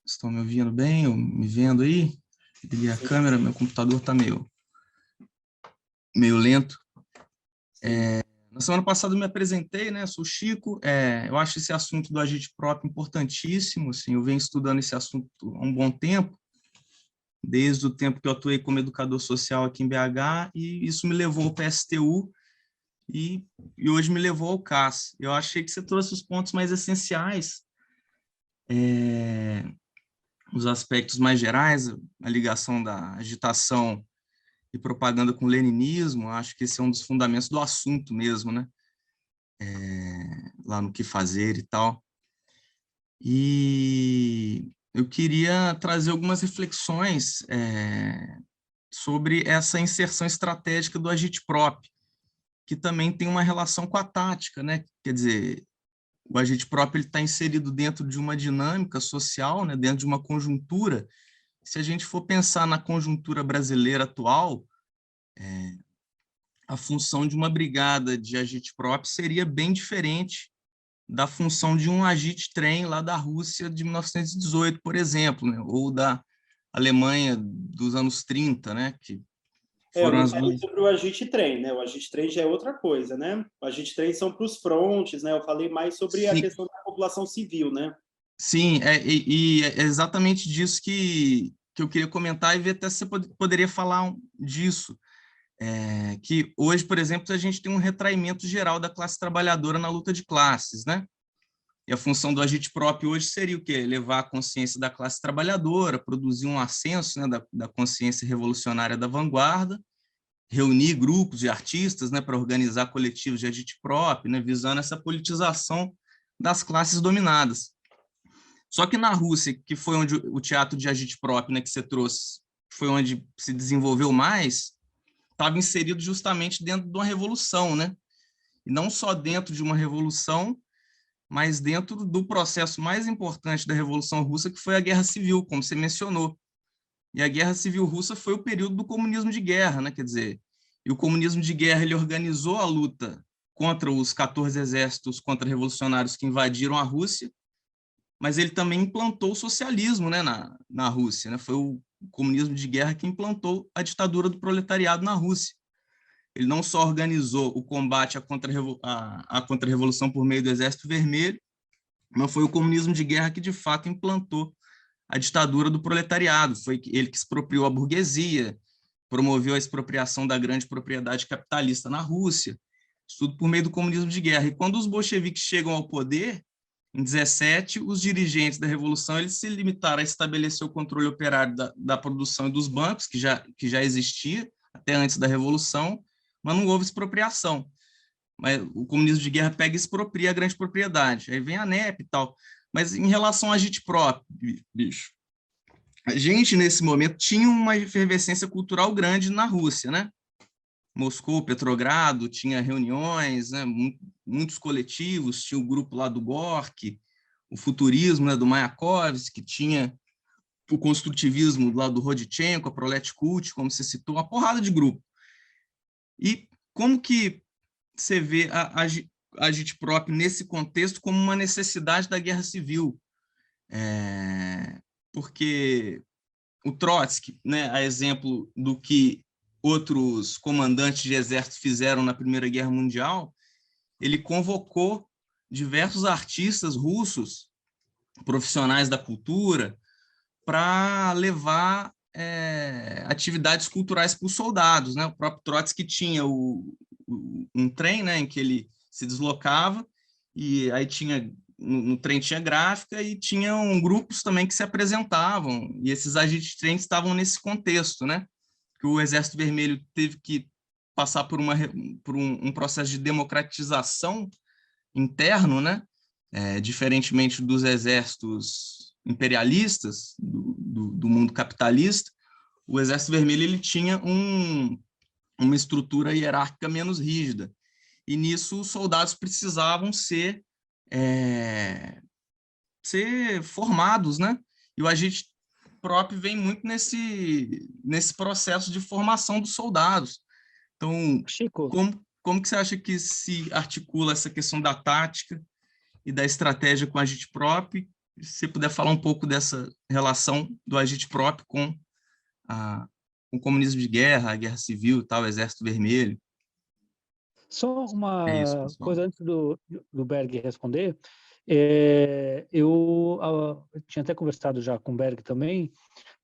S3: Estão me ouvindo bem? Me vendo aí? Liguei a câmera, meu computador está meio lento. Na semana passada eu me apresentei, né? Sou o Chico. Eu acho esse assunto do agite próprio importantíssimo. Assim, eu venho estudando esse assunto há um bom tempo. desde o tempo que eu atuei como educador social aqui em BH, e isso me levou ao PSTU e hoje me levou ao CAS. Eu achei que você trouxe os pontos mais essenciais, os aspectos mais gerais, a ligação da agitação e propaganda com o leninismo. Acho que esse é um dos fundamentos do assunto mesmo, né? Lá no Que Fazer e tal. E eu queria trazer algumas reflexões sobre essa inserção estratégica do agitprop, que também tem uma relação com a tática, né? Quer dizer, o agitprop está inserido dentro de uma dinâmica social, né? Dentro de uma conjuntura. Se a gente for pensar na conjuntura brasileira atual, a função de uma brigada de agitprop seria bem diferente da função de um agit-trem lá da Rússia de 1918, por exemplo, né? Ou da Alemanha dos anos 30, né? Que
S1: Eu
S3: foram
S1: não
S3: as
S1: falei
S3: duas.
S1: sobre o Agit-Trem, né? O Agit-Trem já é outra coisa, né? O Agit-Trem são para os frontes, né? Eu falei mais sobre a
S3: Sim,
S1: questão da população civil, né?
S3: sim, e é exatamente disso que eu queria comentar e ver até se você poderia falar disso. Que hoje, por exemplo, a gente tem um retraimento geral da classe trabalhadora na luta de classes, né? E a função do agitprop hoje seria o quê? Levar a consciência da classe trabalhadora, produzir um ascenso, né, da consciência revolucionária da vanguarda, reunir grupos de artistas, né, para organizar coletivos de agitprop, né, visando essa politização das classes dominadas. Só que na Rússia, que foi onde o teatro de agitprop, né, que você trouxe, foi onde se desenvolveu mais, estava inserido justamente dentro de uma revolução, né? E não só dentro de uma revolução, mas dentro do processo mais importante da Revolução Russa, que foi a Guerra Civil, como você mencionou. E a Guerra Civil Russa foi o período do comunismo de guerra, né? Quer dizer, e o comunismo de guerra ele organizou a luta contra os 14 exércitos contra-revolucionários que invadiram a Rússia, mas ele também implantou o socialismo, né, na Rússia, né? Foi o comunismo de guerra que implantou a ditadura do proletariado na Rússia. Ele não só organizou o combate à contra-revolução por meio do Exército Vermelho, mas foi o comunismo de guerra que, de fato, implantou a ditadura do proletariado. Foi ele que expropriou a burguesia, promoveu a expropriação da grande propriedade capitalista na Rússia, isso tudo por meio do comunismo de guerra. E quando os bolcheviques chegam ao poder, em 17, os dirigentes da Revolução eles se limitaram a estabelecer o controle operário da produção e dos bancos, que já existia até antes da Revolução, mas não houve expropriação. Mas o comunismo de guerra pega e expropria a grande propriedade. Aí vem a NEP e tal. Mas em relação a agitprop, bicho, a gente, nesse momento, tinha uma efervescência cultural grande na Rússia, né? Moscou, Petrogrado, tinha reuniões, né? Muitos coletivos, tinha o grupo lá do Gorky, o futurismo, né, do Mayakovsky, tinha o construtivismo lá do Rodchenkov, a Proletkult, como você citou, uma porrada de grupo. E como que você vê a agitprop nesse contexto como uma necessidade da guerra civil? Porque o Trotsky, né, a exemplo do que outros comandantes de exército fizeram na Primeira Guerra Mundial, ele convocou diversos artistas russos, profissionais da cultura, para levar atividades culturais para os soldados, né? O próprio Trotsky tinha um trem, né, em que ele se deslocava, e aí tinha no trem tinha gráfica e tinham grupos também que se apresentavam, e esses agit-trens estavam nesse contexto, né? Que o Exército Vermelho teve que passar por um processo de democratização interno, né? Diferentemente dos exércitos imperialistas do mundo capitalista, o Exército Vermelho ele tinha uma estrutura hierárquica menos rígida. E nisso os soldados precisavam ser formados, né? E o agitprop vem muito nesse processo de formação dos soldados. Então,
S2: Chico,
S3: como que você acha que se articula essa questão da tática e da estratégia com o agitprop? Se você puder falar um pouco dessa relação do agitprop com o comunismo de guerra, a guerra civil e tal, o Exército Vermelho.
S2: só
S3: É isso,
S2: uma
S3: pessoal.
S2: coisa antes do Berg responder. Eu tinha até conversado já com o Berg também,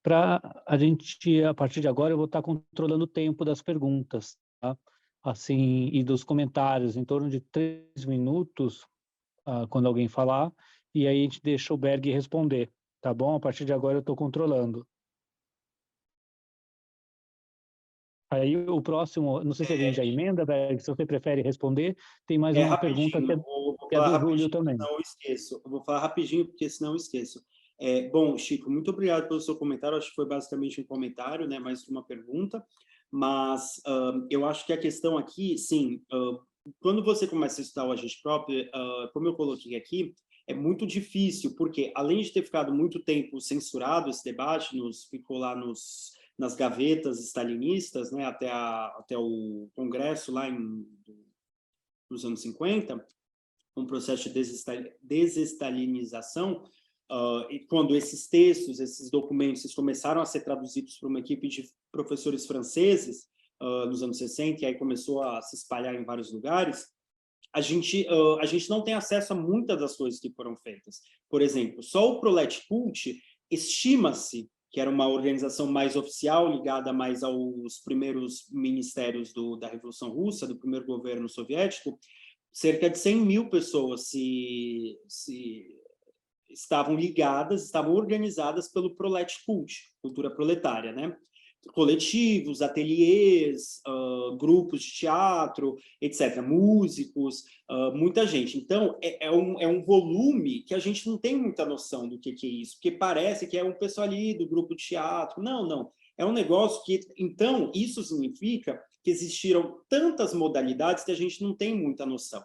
S2: para a gente, a partir de agora, eu vou estar controlando o tempo das perguntas, tá? Assim, e dos comentários, em torno de 3 minutos, quando alguém falar, e aí a gente deixa o Berg responder, tá bom? A partir de agora eu estou controlando. Aí o próximo, não sei se alguém já emenda, Berg, se você prefere responder, tem mais uma pergunta
S1: rapidinho,
S2: que é
S1: falar
S2: do Júlio
S1: rapidinho,
S2: também.
S1: senão eu esqueço. Eu vou falar rapidinho, porque senão eu esqueço. Bom, Chico, muito obrigado pelo seu comentário. Acho que foi basicamente um comentário, né, mais que uma pergunta. Mas eu acho que a questão aqui, sim, quando você começa a estudar o agente próprio, como eu coloquei aqui, é muito difícil, porque além de ter ficado muito tempo censurado esse debate, ficou lá nas gavetas stalinistas, né, até o Congresso lá nos anos 50, um processo de desestalinização, e quando esses textos, esses documentos começaram a ser traduzidos por uma equipe de professores franceses nos anos 60, e aí começou a se espalhar em vários lugares, a gente não tem acesso a muitas das coisas que foram feitas. Por exemplo, só o Prolet Cult estima-se que era uma organização mais oficial, ligada mais aos primeiros ministérios da Revolução Russa, do primeiro governo soviético, cerca de 100 mil pessoas estavam ligadas, estavam organizadas pelo Prolet Cult, cultura proletária, né? Coletivos, ateliês, grupos de teatro, etc., músicos, muita gente. Então, é um volume que a gente não tem muita noção do que é isso, porque parece que é um pessoal ali do grupo de teatro. Não, não. É um negócio que... Então, isso significa que existiram tantas modalidades que a gente não tem muita noção.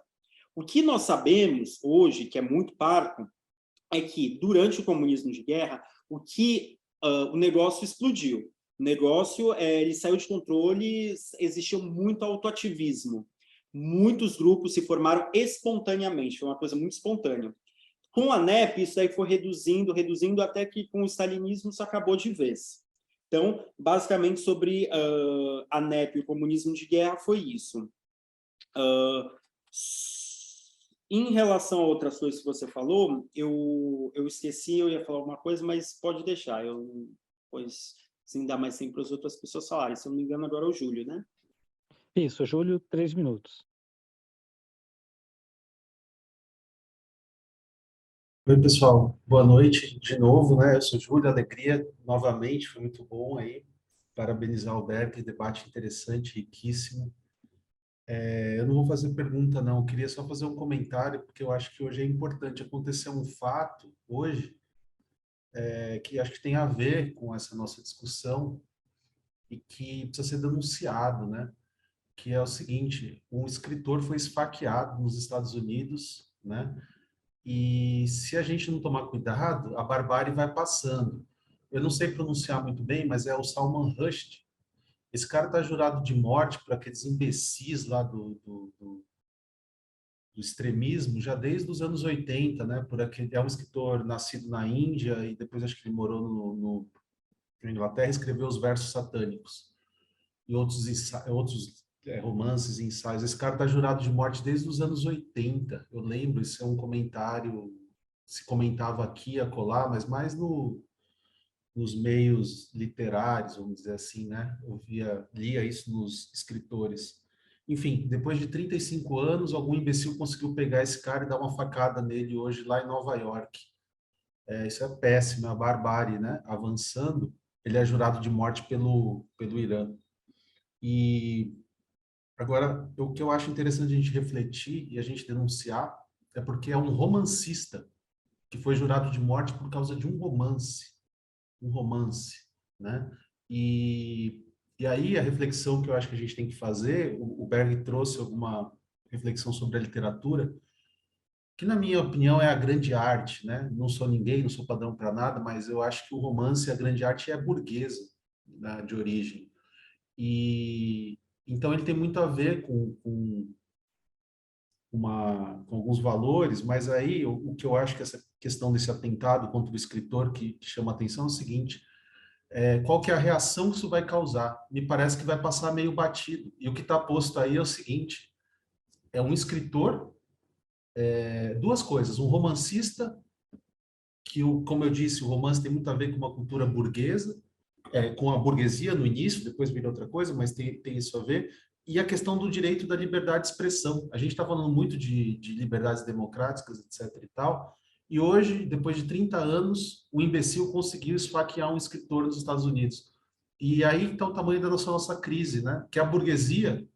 S1: O que nós sabemos hoje, que é muito parco, é que, durante o comunismo de guerra, o negócio explodiu. O negócio ele saiu de controle, existiu muito autoativismo. Muitos grupos se formaram espontaneamente, foi uma coisa muito espontânea. Com a NEP, isso aí foi reduzindo, até que com o stalinismo isso acabou de vez. Então, basicamente, sobre a NEP e o comunismo de guerra foi isso. Em relação a outras coisas que você falou, eu esqueci, eu ia falar alguma coisa, mas pode deixar, pois assim dá mais tempo para as outras pessoas falarem. Se eu não me engano, agora é o Júlio, né?
S2: Isso, Júlio, 3 minutos.
S4: Oi, pessoal. Boa noite de novo, né? Eu sou Júlio, alegria novamente, foi muito bom aí. Parabenizar o Berg, debate interessante, riquíssimo. Eu não vou fazer pergunta, não. Eu queria só fazer um comentário, porque eu acho que hoje é importante. Acontecer um fato hoje que acho que tem a ver com essa nossa discussão e que precisa ser denunciado, né? Que é o seguinte: um escritor foi esfaqueado nos Estados Unidos, né? E se a gente não tomar cuidado, a barbárie vai passando. Eu não sei pronunciar muito bem, mas é o Salman Rushdie. Esse cara está jurado de morte por aqueles imbecis lá do extremismo já desde os anos 80, né? É um escritor nascido na Índia e depois acho que ele morou na Inglaterra, escreveu os versos satânicos e outros romances e ensaios. Esse cara está jurado de morte desde os anos 80. Eu lembro, isso é um comentário, se comentava aqui, acolá, mas mais nos meios literários, vamos dizer assim, né? Lia isso nos escritores. Enfim, depois de 35 anos, algum imbecil conseguiu pegar esse cara e dar uma facada nele hoje lá em Nova York. Isso é péssimo, é a barbárie, né? Avançando, ele é jurado de morte pelo Irã. E agora, o que eu acho interessante a gente refletir e a gente denunciar é porque é um romancista que foi jurado de morte por causa de um romance, né? E aí a reflexão que eu acho que a gente tem que fazer, o Berg trouxe alguma reflexão sobre a literatura, que na minha opinião é a grande arte, né? Não sou ninguém, não sou padrão para nada, mas eu acho que o romance, a grande arte é burguesa, né, de origem. E então ele tem muito a ver com alguns valores, mas aí o que eu acho que essa questão desse atentado contra o escritor que chama a atenção é o seguinte: qual que é a reação que isso vai causar? Me parece que vai passar meio batido. E o que está posto aí é o seguinte: é um escritor, duas coisas, um romancista, como eu disse, o romance tem muito a ver com uma cultura burguesa, com a burguesia no início, depois vira outra coisa, mas tem isso a ver. E a questão do direito da liberdade de expressão. A gente está falando muito de liberdades democráticas, etc. e tal, e hoje, depois de 30 anos, o imbecil conseguiu esfaquear um escritor nos Estados Unidos. E aí está o tamanho da nossa crise, né? Que a burguesia,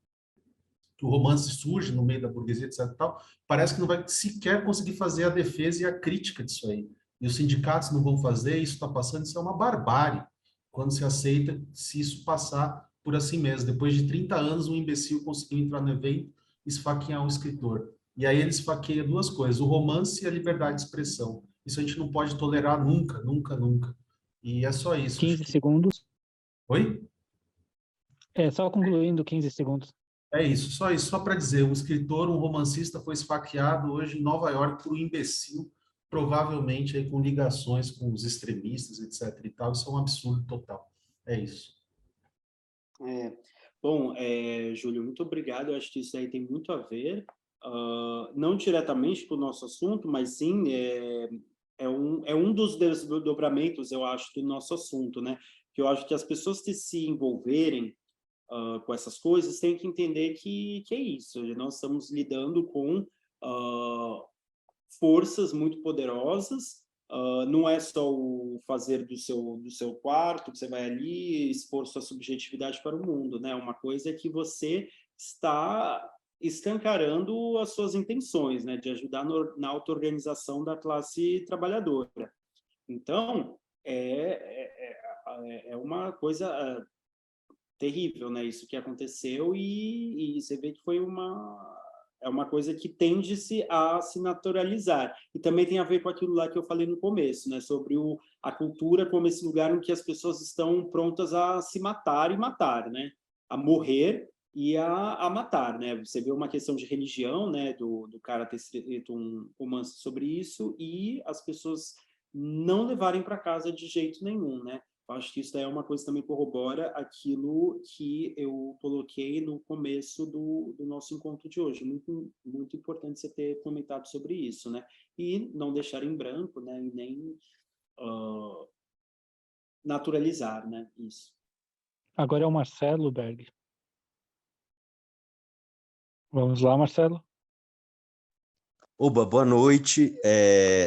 S4: que o romance surge no meio da burguesia, etc. e tal, parece que não vai sequer conseguir fazer a defesa e a crítica disso aí. E os sindicatos não vão fazer, isso está passando, isso é uma barbárie. Quando se aceita, se isso passar por assim mesmo. Depois de 30 anos, um imbecil conseguiu entrar no evento e esfaquear um escritor. E aí ele esfaqueia duas coisas, o romance e a liberdade de expressão. Isso a gente não pode tolerar nunca, nunca, nunca. E é só isso.
S2: 15 segundos.
S4: Oi?
S2: Só concluindo 15 segundos.
S4: É isso, só para dizer, um escritor, um romancista foi esfaqueado hoje em Nova York por um imbecil, provavelmente aí com ligações com os extremistas, etc. e tal. Isso é um absurdo total. É isso.
S1: Bom, Júlio, muito obrigado. Eu acho que isso aí tem muito a ver, não diretamente com o nosso assunto, mas sim é um dos desdobramentos, eu acho, do nosso assunto, né? Que eu acho que as pessoas que se envolverem com essas coisas têm que entender que é isso. Nós estamos lidando com forças muito poderosas. Não é só o fazer do seu quarto, que você vai ali expor sua subjetividade para o mundo, né? Uma coisa é que você está escancarando as suas intenções, né? De ajudar na auto-organização da classe trabalhadora. Então, é uma coisa terrível, né? Isso que aconteceu e você vê que foi uma coisa que tende-se a se naturalizar. E também tem a ver com aquilo lá que eu falei no começo, né? Sobre a cultura como esse lugar em que as pessoas estão prontas a se matar e matar, né? A morrer e a matar, né? Você vê uma questão de religião, né? Do cara ter escrito um romance sobre isso e as pessoas não levarem para casa de jeito nenhum, né? Eu acho que isso daí é uma coisa que também corrobora aquilo que eu coloquei no começo do nosso encontro de hoje. Muito, muito importante você ter comentado sobre isso, né? E não deixar em branco, né? E nem naturalizar, né? Isso.
S2: Agora é o Marcelo Berg. Vamos lá, Marcelo.
S5: Oba, boa noite.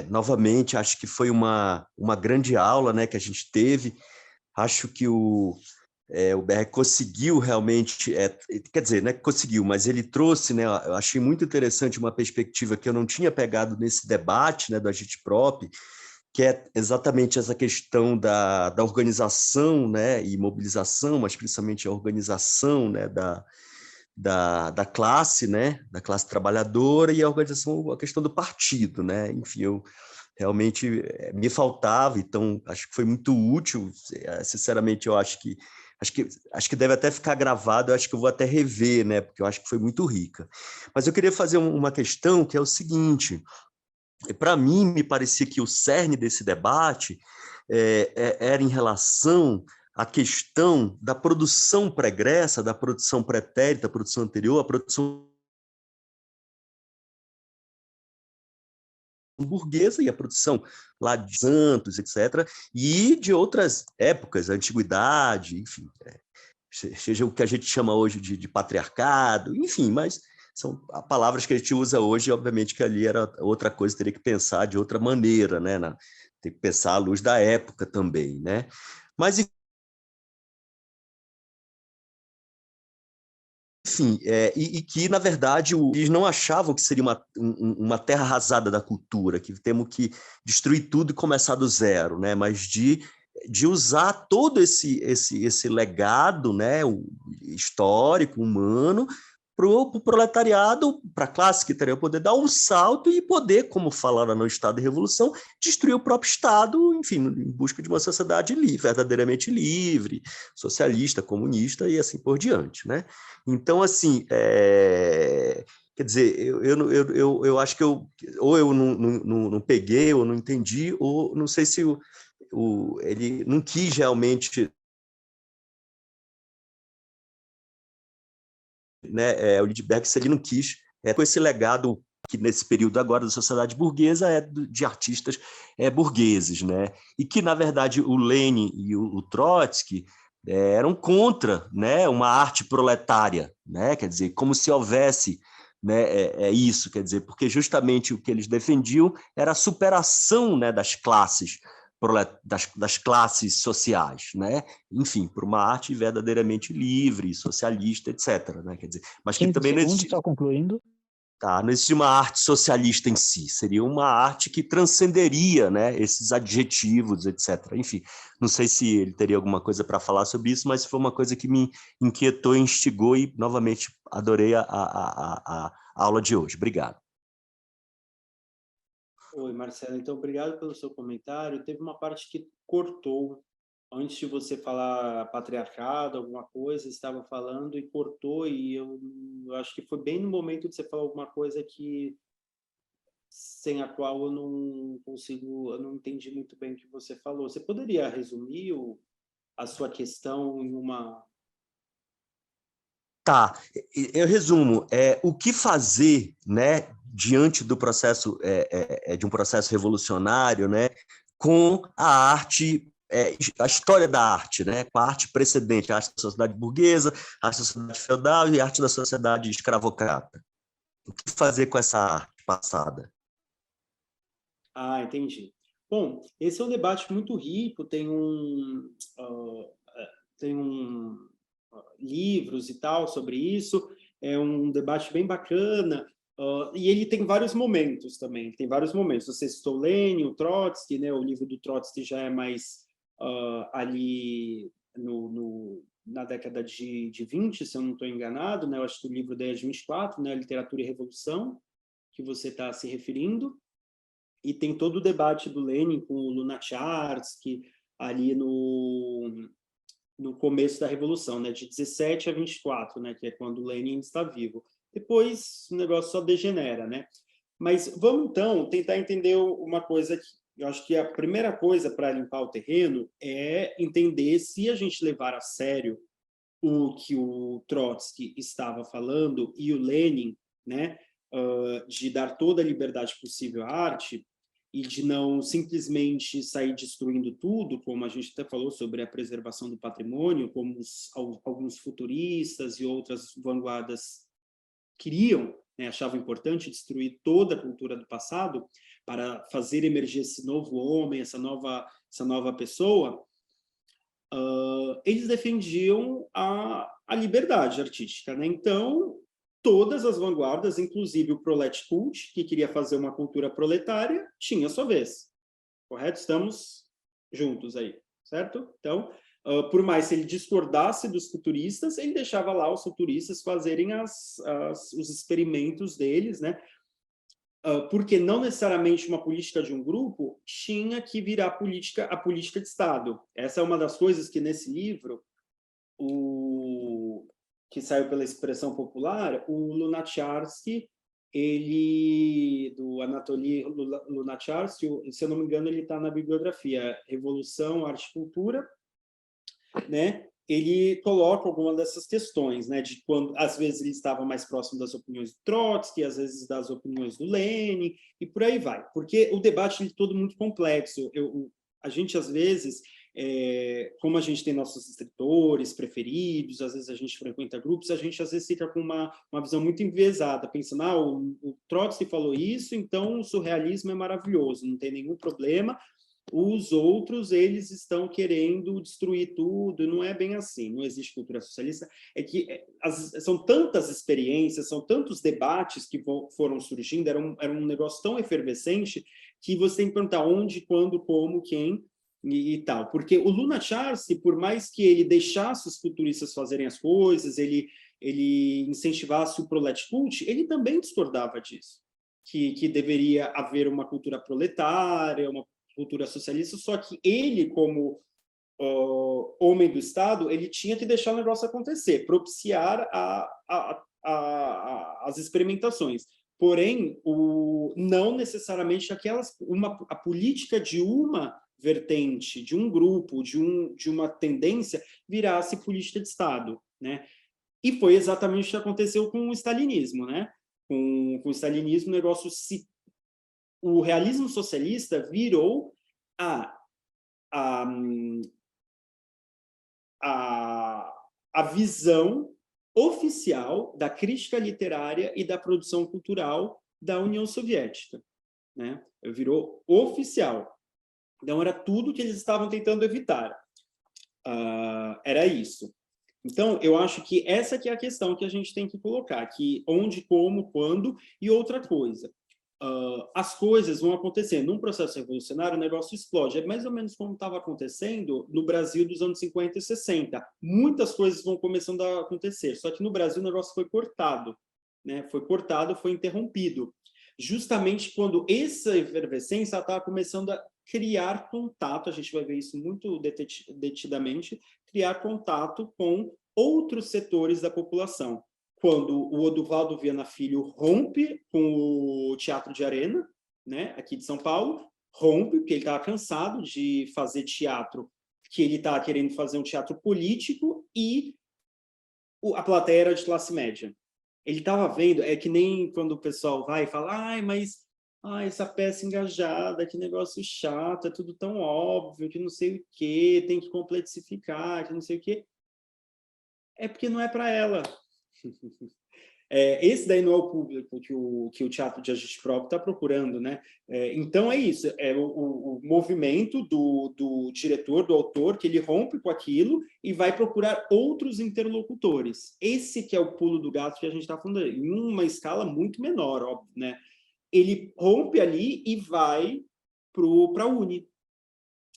S5: Novamente, acho que foi uma grande aula, né, que a gente teve. Acho que o Berg conseguiu realmente, quer dizer, não é que conseguiu, mas ele trouxe, né, eu achei muito interessante uma perspectiva que eu não tinha pegado nesse debate, né, do Agitprop, que é exatamente essa questão da organização, né, e mobilização, mas principalmente a organização, né, da classe, né, da classe trabalhadora e a organização, a questão do partido, né, enfim, eu realmente me faltava, então acho que foi muito útil, sinceramente eu acho que deve até ficar gravado, eu acho que eu vou até rever, né, porque eu acho que foi muito rica. Mas eu queria fazer uma questão que é o seguinte, para mim me parecia que o cerne desse debate era em relação a questão da produção pregressa, da produção pretérita, da produção anterior, a produção burguesa e a produção lá de Santos, etc., e de outras épocas, a antiguidade, enfim, seja o que a gente chama hoje de patriarcado, enfim, mas são palavras que a gente usa hoje, obviamente que ali era outra coisa, teria que pensar de outra maneira, né? Tem que pensar à luz da época também, né? Mas, enfim, e que, na verdade, eles não achavam que seria uma terra arrasada da cultura, que temos que destruir tudo e começar do zero, né? Mas de usar todo esse legado, né, histórico, humano, para o proletariado, para a classe que teria poder dar um salto e poder, como falaram no Estado de Revolução, destruir o próprio Estado, enfim, em busca de uma sociedade livre, verdadeiramente livre, socialista, comunista e assim por diante, né? Então, assim, quer dizer, eu acho que ou eu não peguei, ou não entendi, ou não sei se ele não quis realmente, né, o Lindbergh, se ele não quis, com esse legado que nesse período agora da sociedade burguesa é de artistas burgueses, né? E que, na verdade, o Lenin e o Trotsky eram contra, né, uma arte proletária, né? Quer dizer, como se houvesse, né, isso, quer dizer, porque justamente o que eles defendiam era a superação, né, das classes sociais, né? Enfim, por uma arte verdadeiramente livre, socialista, etc., né? Quer dizer, mas que
S2: 15
S5: também
S2: segundos, só concluindo.
S5: não existe uma arte socialista em si, seria uma arte que transcenderia, né, esses adjetivos, etc. Enfim, não sei se ele teria alguma coisa para falar sobre isso, mas foi uma coisa que me inquietou, instigou e, novamente, adorei a aula de hoje. Obrigado.
S1: Oi, Marcelo. Então, obrigado pelo seu comentário. Teve uma parte que cortou. Antes de você falar patriarcado, alguma coisa, estava falando e cortou, e eu acho que foi bem no momento de você falar alguma coisa que, sem a qual eu não entendi muito bem o que você falou. Você poderia resumir a sua questão em uma...
S5: Tá, eu resumo. O que fazer, né, diante do processo, de um processo revolucionário, né, com a arte, a história da arte, né, com a arte precedente, a arte da sociedade burguesa, a arte da sociedade feudal e a arte da sociedade escravocrata. O que fazer com essa arte passada?
S1: Ah, entendi. Bom, esse é um debate muito rico, tem livros e tal sobre isso, é um debate bem bacana, e ele tem vários momentos também, tem vários momentos. Você citou Lenin, o Trotsky, né? O livro do Trotsky já é mais ali na década de 20, se eu não estou enganado, né? Eu acho que o livro daí é de 24, né? Literatura e Revolução, que você está se referindo. E tem todo o debate do Lenin com o Lunacharsky ali no começo da Revolução, né, de 17 a 24, né, que é quando o Lenin está vivo. Depois o negócio só degenera, né? Mas vamos então tentar entender uma coisa aqui. Eu acho que a primeira coisa para limpar o terreno é entender se a gente levar a sério o que o Trotsky estava falando e o Lenin, né, de dar toda a liberdade possível à arte e de não simplesmente sair destruindo tudo, como a gente até falou sobre a preservação do patrimônio, como alguns futuristas e outras vanguardas queriam, né, achavam importante destruir toda a cultura do passado para fazer emergir esse novo homem, essa nova pessoa. Eles defendiam a liberdade artística, né? Então, todas as vanguardas, inclusive o Prolet Cult, que queria fazer uma cultura proletária, tinha a sua vez. Correto? Estamos juntos aí, certo? Então, por mais que ele discordasse dos futuristas, ele deixava lá os futuristas fazerem os experimentos deles, né? Porque não necessariamente uma política de um grupo tinha que virar a política de Estado. Essa é uma das coisas que nesse livro, que saiu pela Expressão Popular, o Lunacharsky, do Anatoly Lunacharsky, se eu não me engano, ele está na bibliografia Revolução, Arte e Cultura, né? Ele coloca alguma dessas questões, né, de quando, às vezes, ele estava mais próximo das opiniões do Trotsky, às vezes das opiniões do Lenin, e por aí vai. Porque o debate é todo muito complexo. A gente, às vezes, como a gente tem nossos escritores preferidos, às vezes a gente frequenta grupos, a gente, às vezes, fica com uma visão muito enviesada, pensando, o Trotsky falou isso, então o surrealismo é maravilhoso, não tem nenhum problema. Os outros, eles estão querendo destruir tudo, não é bem assim, não existe cultura socialista, é que são tantas experiências, são tantos debates que foram surgindo, era um negócio tão efervescente que você tem que perguntar onde, quando, como, quem e tal, porque o Lunacharsky, por mais que ele deixasse os futuristas fazerem as coisas, ele incentivasse o Prolet Cult, ele também discordava disso, que deveria haver uma cultura proletária, uma cultura socialista, só que ele, como homem do Estado, ele tinha que deixar o negócio acontecer, propiciar as experimentações. Porém, não necessariamente a política de uma vertente, de um grupo, de uma tendência, virasse política de Estado, né? E foi exatamente o que aconteceu com o stalinismo, né? com o stalinismo, o negócio o realismo socialista virou a visão oficial da crítica literária e da produção cultural da União Soviética, né? Virou oficial. Então, era tudo que eles estavam tentando evitar. Era isso. Então, eu acho que essa que é a questão que a gente tem que colocar, que onde, como, quando, e outra coisa. As coisas vão acontecendo. Num processo revolucionário, o negócio explode. É mais ou menos como estava acontecendo no Brasil dos anos 50 e 60. Muitas coisas vão começando a acontecer, só que no Brasil o negócio foi cortado, né? Foi cortado, foi interrompido. Justamente quando essa efervescência estava começando a criar contato, a gente vai ver isso muito detidamente, criar contato com outros setores da população. Quando o Oduvaldo Viana Filho rompe com o Teatro de Arena, né, aqui de São Paulo, rompe, porque ele estava cansado de fazer teatro, que ele estava querendo fazer um teatro político, e a plateia era de classe média. Ele estava vendo, é que nem quando o pessoal vai e fala, mas essa peça engajada, que negócio chato, é tudo tão óbvio, que não sei o quê, tem que complexificar, que não sei o quê. É porque não é para ela. Esse daí não é o público que o teatro de ajuste próprio está procurando, né? Então é isso, é o movimento do diretor, do autor, que ele rompe com aquilo e vai procurar outros interlocutores. Esse que é o pulo do gato que a gente está falando, em uma escala muito menor, óbvio, né? Ele rompe ali e vai para a Uni.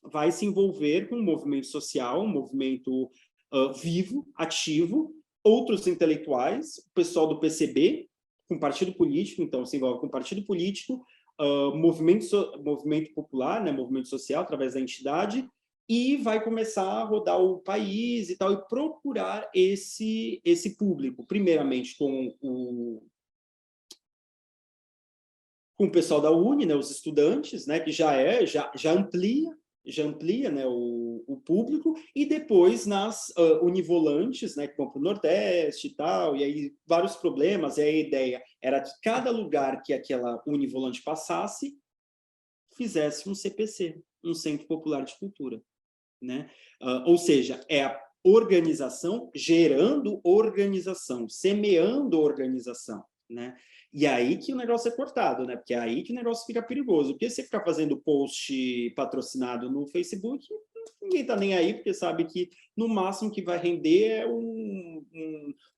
S1: Vai se envolver com um movimento social, um movimento vivo, ativo, outros intelectuais, o pessoal do PCB, com partido político, então se envolve com partido político, movimento popular, né, movimento social, através da entidade, e vai começar a rodar o país e tal, e procurar esse público, primeiramente com o pessoal da Uni, né, os estudantes, né, que já amplia, né, o público, e depois nas univolantes, né, que vão para o Nordeste e tal, e aí vários problemas, e a ideia era que cada lugar que aquela univolante passasse fizesse um CPC, um Centro Popular de Cultura, né? Ou seja, é a organização gerando organização, semeando organização, né? E aí que o negócio é cortado, né? Porque é aí que o negócio fica perigoso. Porque você ficar fazendo post patrocinado no Facebook, ninguém tá nem aí, porque sabe que no máximo que vai render é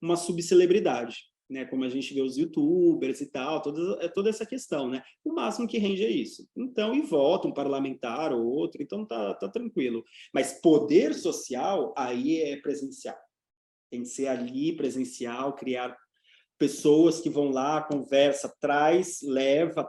S1: uma subcelebridade, né? Como a gente vê os youtubers e tal, toda essa questão, né? O máximo que rende é isso. Então, e vota um parlamentar ou outro, então tá tranquilo. Mas poder social, aí é presencial. Tem que ser ali, presencial, criar pessoas que vão lá, conversa, traz, leva,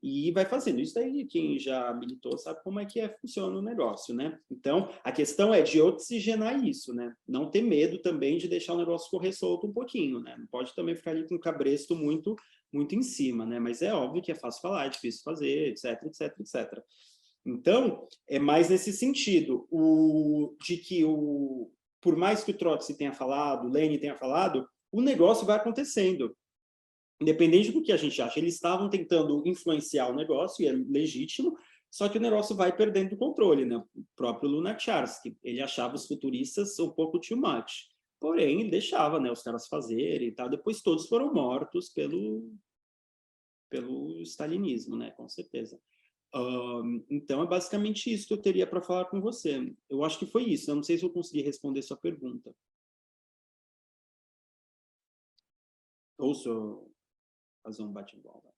S1: e vai fazendo. Isso daí, quem já militou sabe como é que funciona o negócio, né? Então, a questão é de oxigenar isso, né? Não ter medo também de deixar o negócio correr solto um pouquinho, né? Não pode também ficar ali com o cabresto muito em cima, né? Mas é óbvio que é fácil falar, é difícil fazer, etc, etc, etc. Então, é mais nesse sentido, de que por mais que o Trotsky tenha falado, o Lenin tenha falado, o negócio vai acontecendo. Independente do que a gente acha, eles estavam tentando influenciar o negócio, e é legítimo, só que o negócio vai perdendo o controle, né? O próprio Lunacharsky, ele achava os futuristas um pouco too much, porém ele deixava, né, os caras fazerem e tal. Depois todos foram mortos pelo stalinismo, né, com certeza. Então é basicamente isso que eu teria para falar com você. Eu acho que foi isso, eu não sei se eu consegui responder sua pergunta. Ou se eu fazer um bate-bola.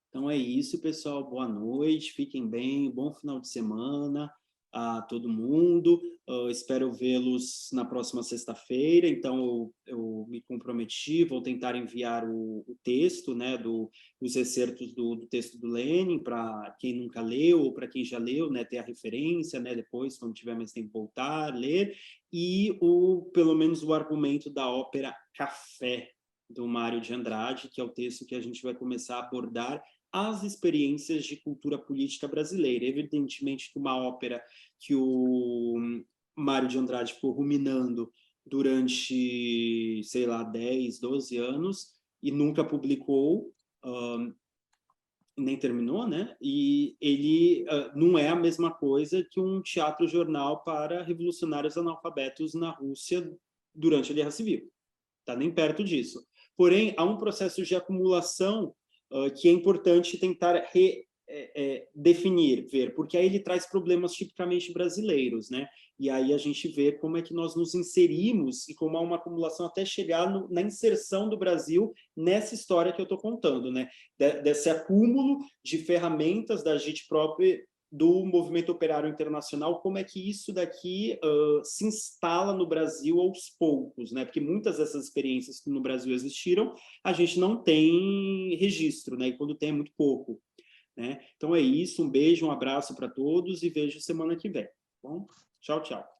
S1: Então é isso, pessoal. Boa noite, fiquem bem, bom final de semana a todo mundo. Espero vê-los na próxima sexta-feira. Então eu me comprometi, vou tentar enviar o texto, né, os excertos do texto do Lenin para quem nunca leu ou para quem já leu, né, ter a referência, né, depois, quando tiver mais tempo, voltar, ler, e pelo menos o argumento da ópera Café, do Mário de Andrade, que é o texto que a gente vai começar a abordar as experiências de cultura política brasileira. Evidentemente que uma ópera que o Mário de Andrade ficou ruminando durante, sei lá, 10, 12 anos e nunca publicou, nem terminou, né? E ele não é a mesma coisa que um teatro-jornal para revolucionários analfabetos na Rússia durante a Guerra Civil. Está nem perto disso. Porém, há um processo de acumulação que é importante tentar definir, ver, porque aí ele traz problemas tipicamente brasileiros, né? E aí a gente vê como é que nós nos inserimos e como há uma acumulação até chegar na inserção do Brasil nessa história que eu estou contando, né? Desse acúmulo de ferramentas da gente própria, do movimento operário internacional, como é que isso daqui se instala no Brasil aos poucos, né? Porque muitas dessas experiências que no Brasil existiram, a gente não tem registro, né? E quando tem é muito pouco, né? Então é isso, um beijo, um abraço para todos e vejo semana que vem. Bom, tchau, tchau.